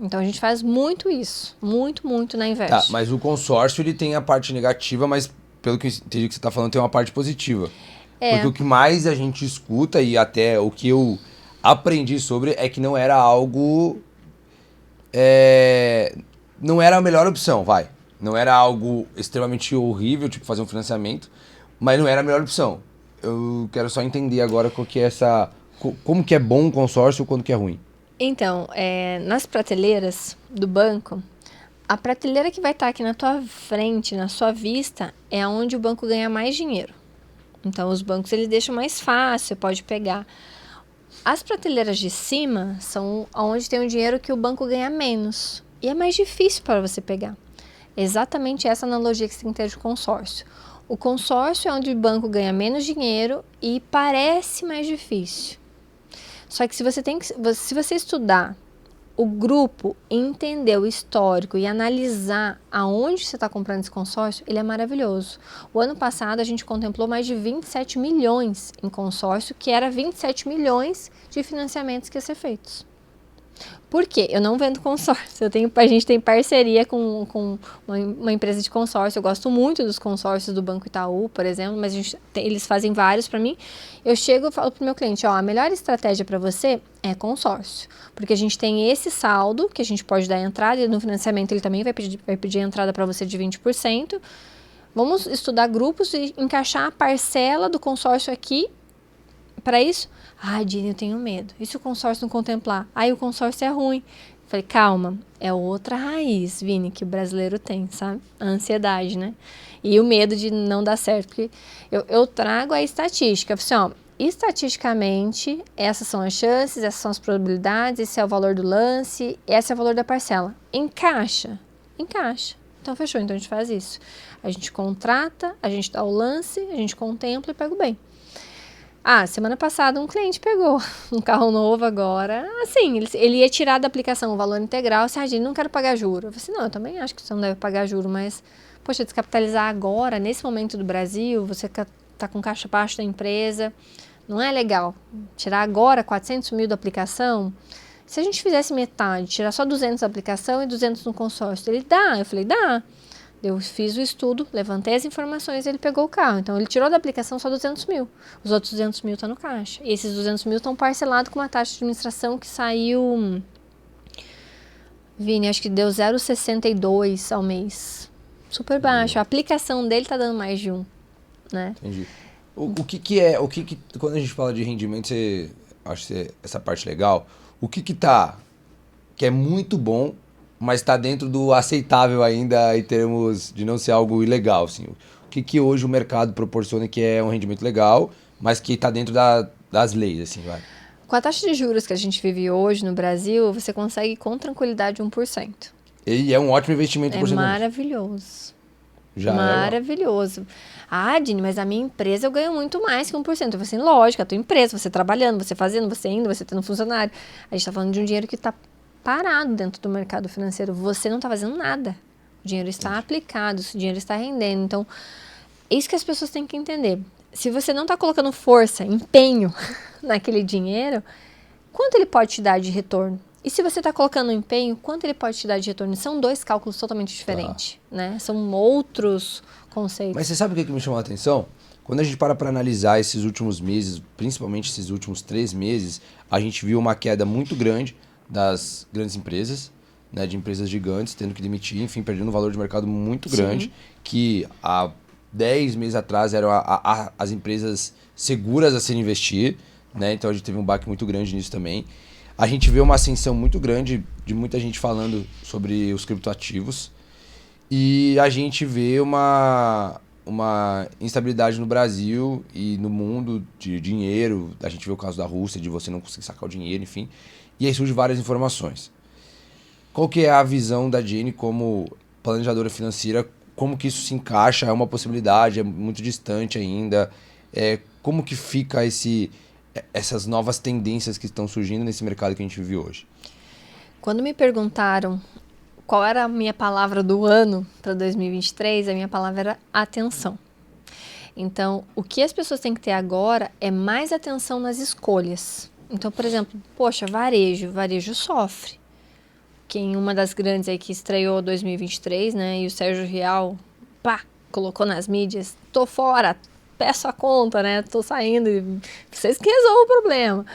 Então, a gente faz muito isso. Muito, muito na Invest. Tá, mas o consórcio, ele tem a parte negativa, mas pelo que eu entendi que você está falando, tem uma parte positiva. Porque o que mais a gente escuta, e até o que eu aprendi sobre, é que não era algo... não era a melhor opção, Não era algo extremamente horrível, tipo fazer um financiamento, mas não era a melhor opção. Eu quero só entender agora qual que é como que é bom um consórcio ou quando que é ruim. Então, nas prateleiras do banco, A prateleira que vai estar aqui na tua frente, na sua vista, é onde o banco ganha mais dinheiro. Então, os bancos eles deixam mais fácil, você pode pegar. As prateleiras de cima são onde tem o dinheiro que o banco ganha menos. E é mais difícil para você pegar. Exatamente essa analogia que você tem que ter de consórcio. O consórcio é onde o banco ganha menos dinheiro e parece mais difícil. Só que se você estudar o grupo, entender o histórico e analisar aonde você está comprando esse consórcio, ele é maravilhoso. O ano passado a gente contemplou mais de 27 milhões em consórcio, que era 27 milhões de financiamentos que iam ser feitos. Por quê? Eu não vendo consórcio. A gente tem parceria com uma empresa de consórcio. Eu gosto muito dos consórcios do Banco Itaú, por exemplo, mas eles fazem vários para mim. Eu chego e falo para o meu cliente, a melhor estratégia para você é consórcio. Porque a gente tem esse saldo que a gente pode dar entrada e no financiamento ele também vai pedir entrada para você de 20%. Vamos estudar grupos e encaixar a parcela do consórcio aqui para isso. Dini, eu tenho medo. E se o consórcio não contemplar? O consórcio é ruim. Falei, calma, é outra raiz, Vini, que o brasileiro tem, sabe? A ansiedade, né? E o medo de não dar certo. Porque eu trago a estatística. Falei estatisticamente, essas são as chances, essas são as probabilidades, esse é o valor do lance, esse é o valor da parcela. Encaixa? Encaixa. Então, fechou. Então, a gente faz isso. A gente contrata, a gente dá o lance, a gente contempla e pega o bem. Semana passada um cliente pegou um carro novo agora. Assim, ele ia tirar da aplicação o valor integral. Gente, não quero pagar juro. Eu falei assim, não, eu também acho que você não deve pagar juro, mas, poxa, descapitalizar agora, nesse momento do Brasil, você tá com caixa baixa da empresa, não é legal. Tirar agora 400 mil da aplicação, se a gente fizesse metade, tirar só 200 da aplicação e 200 no consórcio, ele dá. Eu falei, dá. Eu fiz o estudo, levantei as informações e ele pegou o carro. Então, ele tirou da aplicação só 200 mil. Os outros 200 mil estão no caixa. E esses 200 mil estão parcelados com uma taxa de administração que saiu... Vini, acho que deu 0,62 ao mês. Super baixo. A aplicação dele está dando mais de 1, né? Entendi. Quando a gente fala de rendimento, essa parte legal, que é muito bom, mas está dentro do aceitável ainda em termos de não ser algo ilegal, assim. O que hoje o mercado proporciona que é um rendimento legal, mas que está dentro das leis, assim, vai. Com a taxa de juros que a gente vive hoje no Brasil, você consegue com tranquilidade 1%. E é um ótimo investimento. É maravilhoso. Já maravilhoso. Dini, mas a minha empresa eu ganho muito mais que 1%. Eu falei assim, lógico, a tua empresa, você trabalhando, você fazendo, você indo, você tendo funcionário. A gente está falando de um dinheiro que está parado dentro do mercado financeiro. Você não está fazendo nada. O dinheiro está aplicado, o dinheiro está rendendo. Então, é isso que as pessoas têm que entender. Se você não está colocando força, empenho naquele dinheiro, quanto ele pode te dar de retorno? E se você está colocando empenho, quanto ele pode te dar de retorno? São dois cálculos totalmente diferentes, né? São outros conceitos. Mas você sabe o que me chamou a atenção? Quando a gente para analisar esses últimos meses, principalmente esses últimos 3 meses, a gente viu uma queda muito grande das grandes empresas, né, de empresas gigantes, tendo que demitir, enfim, perdendo um valor de mercado muito grande, Sim. que há 10 meses atrás eram as empresas seguras a se investir, né? Então a gente teve um baque muito grande nisso também. A gente vê uma ascensão muito grande de muita gente falando sobre os criptoativos e a gente vê uma instabilidade no Brasil e no mundo de dinheiro. A gente vê o caso da Rússia, de você não conseguir sacar o dinheiro, enfim. E aí surgem várias informações. Qual que é a visão da Jenny como planejadora financeira? Como que isso se encaixa? É uma possibilidade? É muito distante ainda? Como que fica essas novas tendências que estão surgindo nesse mercado que a gente vive hoje? Quando me perguntaram qual era a minha palavra do ano para 2023, a minha palavra era atenção. Então, o que as pessoas têm que ter agora é mais atenção nas escolhas. Então, por exemplo, varejo sofre. Quem uma das grandes aí que estreou 2023, né, e o Sérgio Rial, colocou nas mídias, tô fora, peço a conta, né, tô saindo, vocês que resolvam o problema.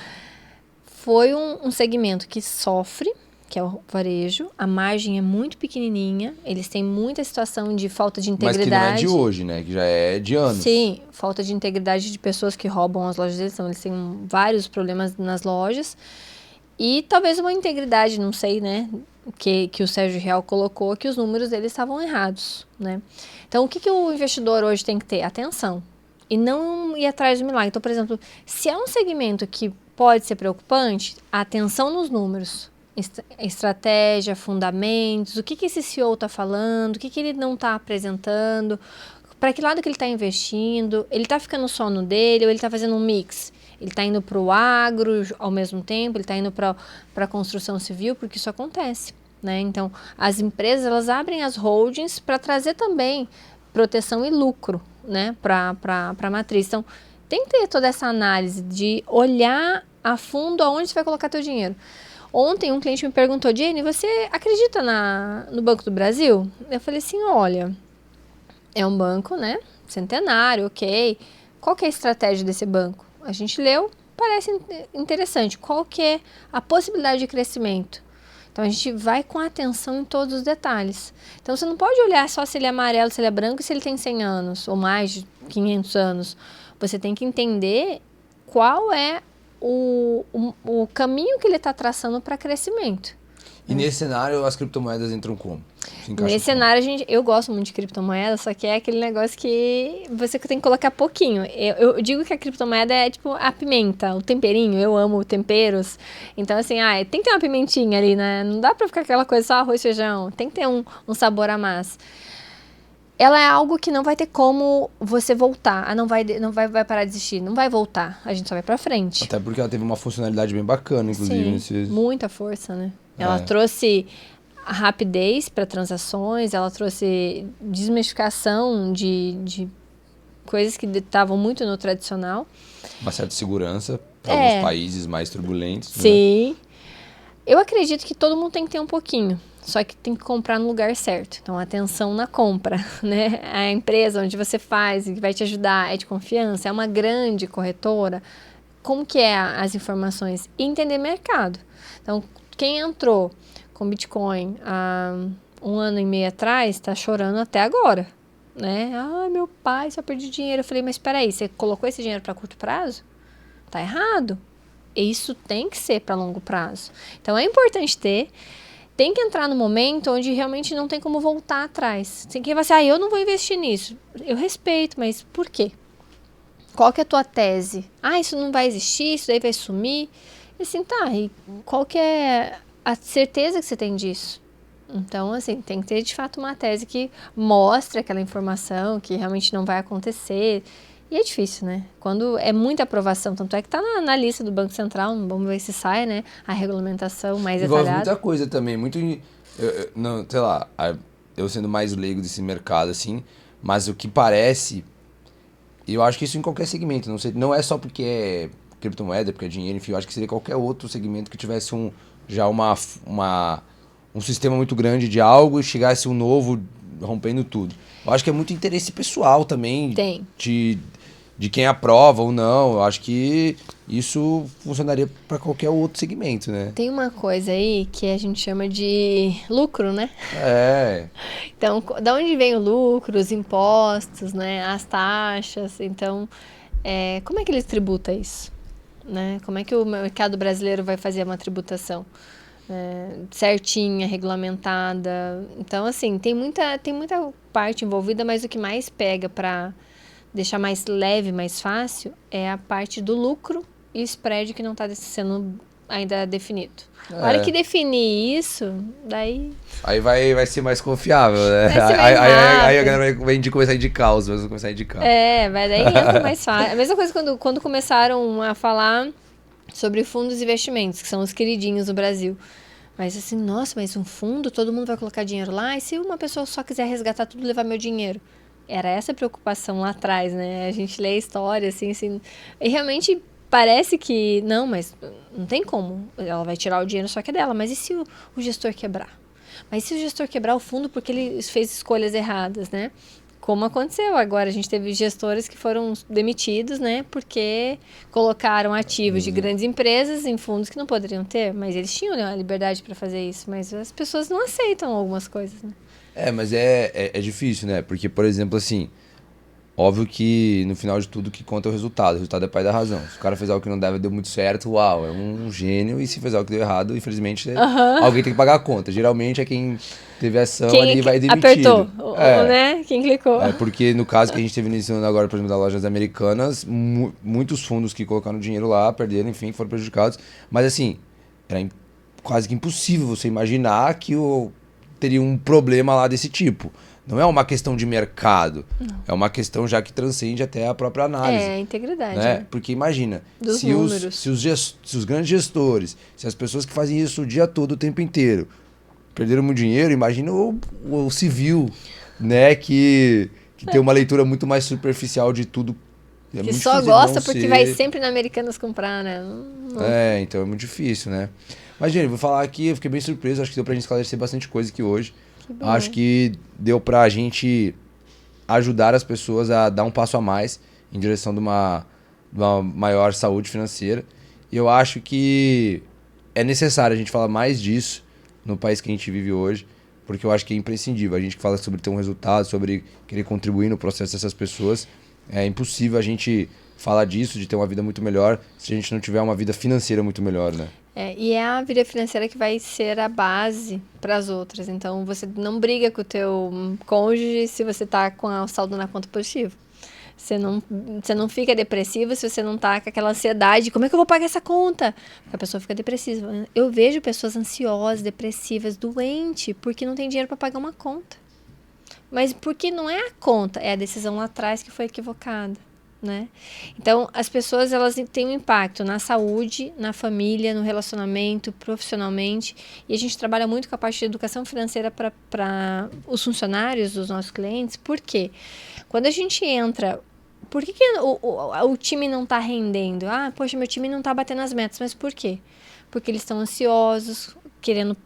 Foi um segmento que sofre, que é o varejo, a margem é muito pequenininha, eles têm muita situação de falta de integridade. Mas que não é de hoje, né, que já é de anos. Sim, falta de integridade de pessoas que roubam as lojas deles, então eles têm vários problemas nas lojas. E talvez uma integridade, não sei, né, que o Sérgio Real colocou, que os números dele estavam errados, né? Então, o que o investidor hoje tem que ter? Atenção. E não ir atrás do milagre. Então, por exemplo, se é um segmento que pode ser preocupante, atenção nos números. Estratégia, fundamentos, o que esse CEO está falando, o que ele não está apresentando, para que lado que ele está investindo, ele está ficando só no dele ou ele está fazendo um mix? Ele está indo para o agro ao mesmo tempo, ele está indo para a construção civil, porque isso acontece, né? Então, as empresas, elas abrem as holdings para trazer também proteção e lucro, né, para a matriz. Então, tem que ter toda essa análise de olhar a fundo aonde você vai colocar teu dinheiro. Ontem um cliente me perguntou, Jenny, você acredita no Banco do Brasil? Eu falei assim, olha, é um banco, né, centenário, ok. Qual que é a estratégia desse banco? A gente leu, parece interessante. Qual que é a possibilidade de crescimento? Então, a gente vai com atenção em todos os detalhes. Então, você não pode olhar só se ele é amarelo, se ele é branco e se ele tem 100 anos ou mais de 500 anos. Você tem que entender qual é o caminho que ele está traçando para crescimento. E nesse cenário, as criptomoedas entram como? Nesse cenário, eu gosto muito de criptomoeda, só que é aquele negócio que você tem que colocar pouquinho. Eu digo que a criptomoeda é tipo a pimenta, o temperinho. Eu amo temperos. Então, assim, tem que ter uma pimentinha ali, né? Não dá pra ficar aquela coisa só arroz e feijão. Tem que ter um sabor a mais. Ela é algo que não vai ter como você voltar. Não vai parar de existir. Não vai voltar. A gente só vai pra frente. Até porque ela teve uma funcionalidade bem bacana, inclusive. Sim, muita força, né? Ela trouxe a rapidez para transações, ela trouxe desmistificação de coisas que estavam muito no tradicional. Uma certa segurança para alguns países mais turbulentos. Sim. Né? Eu acredito que todo mundo tem que ter um pouquinho, só que tem que comprar no lugar certo. Então, atenção na compra, né? A empresa onde você faz e que vai te ajudar é de confiança, é uma grande corretora. Como que é as informações? E entender mercado. Então, quem entrou com Bitcoin há 1 ano e meio atrás, está chorando até agora, né? Meu pai, só perdi dinheiro. Eu falei, mas espera aí, você colocou esse dinheiro para curto prazo? Tá errado. Isso tem que ser para longo prazo. Então, é importante tem que entrar no momento onde realmente não tem como voltar atrás. Tem que falar assim, eu não vou investir nisso. Eu respeito, mas por quê? Qual que é a tua tese? Isso não vai existir, isso daí vai sumir. E assim, e qual que é a certeza que você tem disso? Então, assim, tem que ter de fato uma tese que mostre aquela informação que realmente não vai acontecer. E é difícil, né? Quando é muita aprovação, tanto é que tá na lista do Banco Central, vamos ver se sai, né? A regulamentação mais detalhada. Envolve muita coisa também, não, sei lá, eu sendo mais leigo desse mercado, assim, mas o que parece, eu acho que isso em qualquer segmento, não é só porque é criptomoeda, porque é dinheiro, enfim, eu acho que seria qualquer outro segmento que tivesse um sistema muito grande de algo e chegasse um novo rompendo tudo. Eu acho que é muito interesse pessoal também. Tem. De quem aprova ou não. Eu acho que isso funcionaria para qualquer outro segmento, né? Tem uma coisa aí que a gente chama de lucro, né? Então, da onde vem o lucro, os impostos, né? As taxas. Então, como é que eles tributam isso? Né? Como é que o mercado brasileiro vai fazer uma tributação certinha, regulamentada? Então, assim, tem muita parte envolvida, mas o que mais pega para deixar mais leve, mais fácil, é a parte do lucro e spread que não está sendo ainda definido. A hora que definir isso, daí... Aí vai ser mais confiável, né? Aí a galera vai começar a indicar, os meus vão começar a indicar. Daí entra mais fácil. A mesma coisa quando começaram a falar sobre fundos de investimentos, que são os queridinhos do Brasil. Mas assim, nossa, mas um fundo, todo mundo vai colocar dinheiro lá? E se uma pessoa só quiser resgatar tudo e levar meu dinheiro? Era essa a preocupação lá atrás, né? A gente lê a história, assim, e realmente parece que, não, mas não tem como. Ela vai tirar o dinheiro, só que é dela. Mas e se o gestor quebrar? Mas e se o gestor quebrar o fundo porque ele fez escolhas erradas, né? Como aconteceu agora, a gente teve gestores que foram demitidos, né? Porque colocaram ativos de grandes empresas em fundos que não poderiam ter. Mas eles tinham, né, a liberdade para fazer isso. Mas as pessoas não aceitam algumas coisas, né? Mas é difícil, né? Porque, por exemplo, assim, Óbvio que, no final de tudo, o que conta é o resultado. O resultado é pai da razão. Se o cara fez algo que não deve, deu muito certo, uau, é um gênio. E se fez algo que deu errado, infelizmente, alguém tem que pagar a conta. Geralmente é quem teve ação ali vai demitido. Apertou, É, né? Quem clicou. porque no caso que a gente teve iniciando agora, por exemplo, das lojas americanas, muitos fundos que colocaram dinheiro lá, perderam, enfim, foram prejudicados. Mas assim, era quase que impossível você imaginar que teria um problema lá desse tipo. Não é uma questão de mercado, é uma questão já que transcende até a própria análise. É, a integridade. Né? Porque imagina, Dos se números. se os grandes gestores, se as pessoas que fazem isso o dia todo, o tempo inteiro, perderam muito dinheiro, imagina o civil, né? Que tem uma leitura muito mais superficial de tudo. É Que muito só difícil gosta não porque ser. vai sempre na Americanas comprar, né? Então é muito difícil, né? Mas, gente, vou falar aqui, eu fiquei bem surpreso, acho que deu pra gente esclarecer bastante coisa aqui hoje. Que bom. Acho que deu pra gente ajudar as pessoas a dar um passo a mais em direção de uma maior saúde financeira. E eu acho que é necessário a gente falar mais disso no país que a gente vive hoje, porque eu acho que é imprescindível. A gente que fala sobre ter um resultado, sobre querer contribuir no processo dessas pessoas, é impossível a gente falar disso, de ter uma vida muito melhor, se a gente não tiver uma vida financeira muito melhor, né? E é a vida financeira que vai ser a base para as outras. Então, você não briga com o teu cônjuge se você tá com o saldo na conta positivo. Você não fica depressivo se você não tá com aquela ansiedade. Como é que eu vou pagar essa conta? Porque a pessoa fica depressiva. Eu vejo pessoas ansiosas, depressivas, doentes, porque não tem dinheiro para pagar uma conta. Mas porque não é a conta, é a decisão lá atrás que foi equivocada. Né? Então, as pessoas elas têm um impacto na saúde, na família, no relacionamento, profissionalmente. E a gente trabalha muito com a parte de educação financeira para os funcionários dos nossos clientes. Por quê? Quando a gente entra... Por que o time não está rendendo? Poxa, meu time não está batendo as metas. Mas por quê? Porque eles estão ansiosos, querendo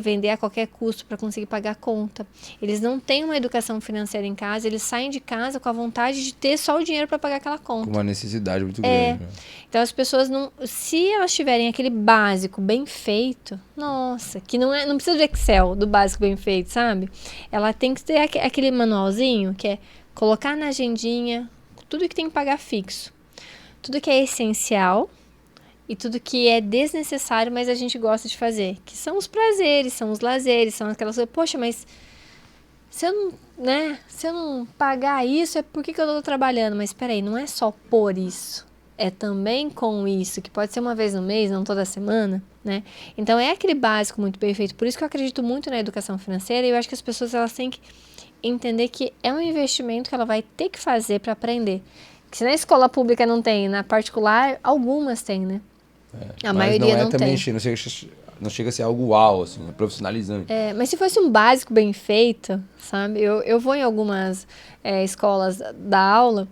vender a qualquer custo para conseguir pagar a conta. Eles não têm uma educação financeira em casa, eles saem de casa com a vontade de ter só o dinheiro para pagar aquela conta. Com uma necessidade muito grande. Né? Então as pessoas não... Se elas tiverem aquele básico bem feito, nossa, que não precisa de Excel, do básico bem feito, sabe? Ela tem que ter aquele manualzinho que é colocar na agendinha tudo que tem que pagar fixo. Tudo que é essencial e tudo que é desnecessário, mas a gente gosta de fazer. Que são os prazeres, são os lazeres, são aquelas coisas... Poxa, mas se eu não pagar isso, é por que eu tô trabalhando? Mas peraí, não é só por isso. É também com isso, que pode ser uma vez no mês, não toda semana, né? Então, é aquele básico muito bem feito. Por isso que eu acredito muito na educação financeira e eu acho que as pessoas elas têm que entender que é um investimento que ela vai ter que fazer para aprender. Que se na escola pública não tem, na particular, algumas têm, né? A maioria não tem. Não chega a ser algo uau, assim, profissionalizante. Mas se fosse um básico bem feito, sabe? Eu vou em algumas escolas da aula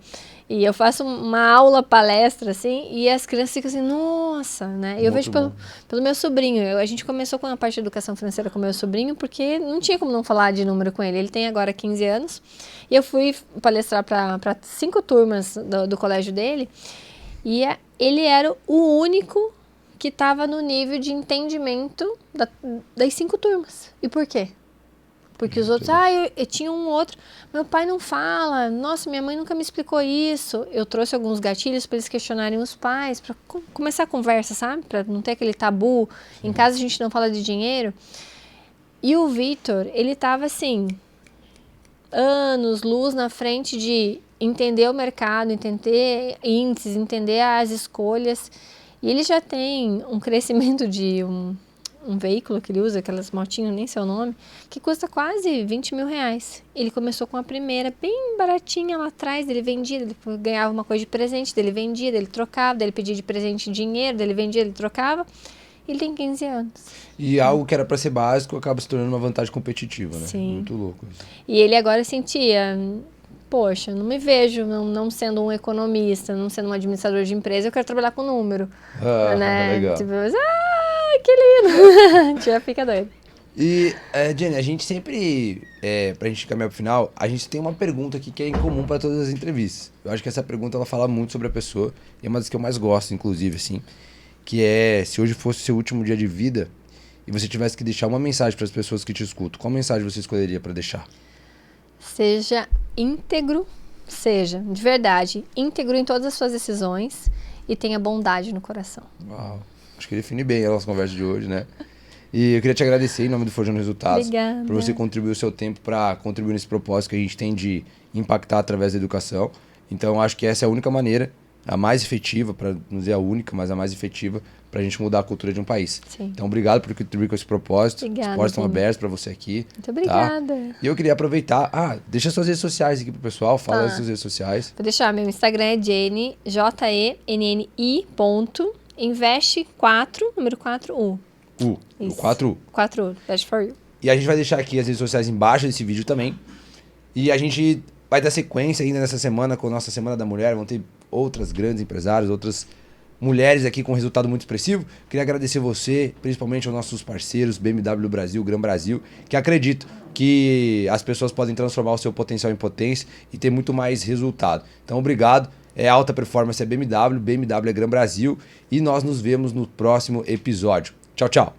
e eu faço uma aula palestra, assim, e as crianças ficam assim, nossa, né? Eu vejo pelo meu sobrinho. A gente começou com a parte de educação financeira com o meu sobrinho, porque não tinha como não falar de número com ele. Ele tem agora 15 anos. E eu fui palestrar para 5 turmas do colégio dele. E ele era o único que estava no nível de entendimento das 5 turmas. E por quê? Porque os outros, eu tinha um outro, meu pai não fala, nossa, minha mãe nunca me explicou isso. Eu trouxe alguns gatilhos para eles questionarem os pais, para começar a conversa, sabe? Para não ter aquele tabu. Sim. Em casa a gente não fala de dinheiro. E o Vitor, ele estava assim, anos, luz na frente de entender o mercado, entender índices, entender as escolhas. E ele já tem um crescimento de um veículo que ele usa, aquelas motinhas, nem sei o nome, que custa quase 20 mil reais. Ele começou com a primeira, bem baratinha lá atrás, ele vendia, ele ganhava uma coisa de presente, dele vendia, ele trocava, dele pedia de presente dinheiro, dele vendia, ele trocava. Ele tem 15 anos. E algo que era para ser básico acaba se tornando uma vantagem competitiva, né? Sim. Muito louco isso. E ele agora sentia, poxa, não me vejo não sendo um economista, não sendo um administrador de empresa, eu quero trabalhar com número. Né? Legal. Tipo, que lindo! Já fica doido. E, Jenny, a gente sempre, pra gente caminhar pro final, a gente tem uma pergunta aqui que é incomum para todas as entrevistas. Eu acho que essa pergunta, ela fala muito sobre a pessoa, e é uma das que eu mais gosto, inclusive, assim, que é, se hoje fosse seu último dia de vida, e você tivesse que deixar uma mensagem para as pessoas que te escutam, qual mensagem você escolheria para deixar? Seja íntegro Seja, de verdade, íntegro em todas as suas decisões e tenha bondade no coração. Uau, acho que define bem a nossa conversa de hoje, né? E eu queria te agradecer em nome do Forjando Resultados. Obrigada. Por você contribuir o seu tempo para contribuir nesse propósito que a gente tem de impactar através da educação. Então, eu acho que essa é a única maneira, a mais efetiva, para não dizer a única, mas a mais efetiva, para a gente mudar a cultura de um país. Sim. Então, obrigado por contribuir com esse propósito. Obrigada, Os portas estão Vini. abertos para você aqui. Muito obrigada. Tá? E eu queria aproveitar. Deixa suas redes sociais aqui pro pessoal. Fala as suas redes sociais. Vou deixar, meu Instagram é Jenny, JENNI, investe 4, número 4U. O Isso. 4U. 4U, Invest for You. E a gente vai deixar aqui as redes sociais embaixo desse vídeo também. E a gente vai dar sequência ainda nessa semana com a nossa Semana da Mulher. Vão ter outras grandes empresárias, outras mulheres aqui com resultado muito expressivo. Queria agradecer você, principalmente aos nossos parceiros, BMW Brasil, Gran Brasil, que acredito que as pessoas podem transformar o seu potencial em potência e ter muito mais resultado. Então, obrigado. Alta Performance é BMW, BMW é Gran Brasil e nós nos vemos no próximo episódio. Tchau, tchau.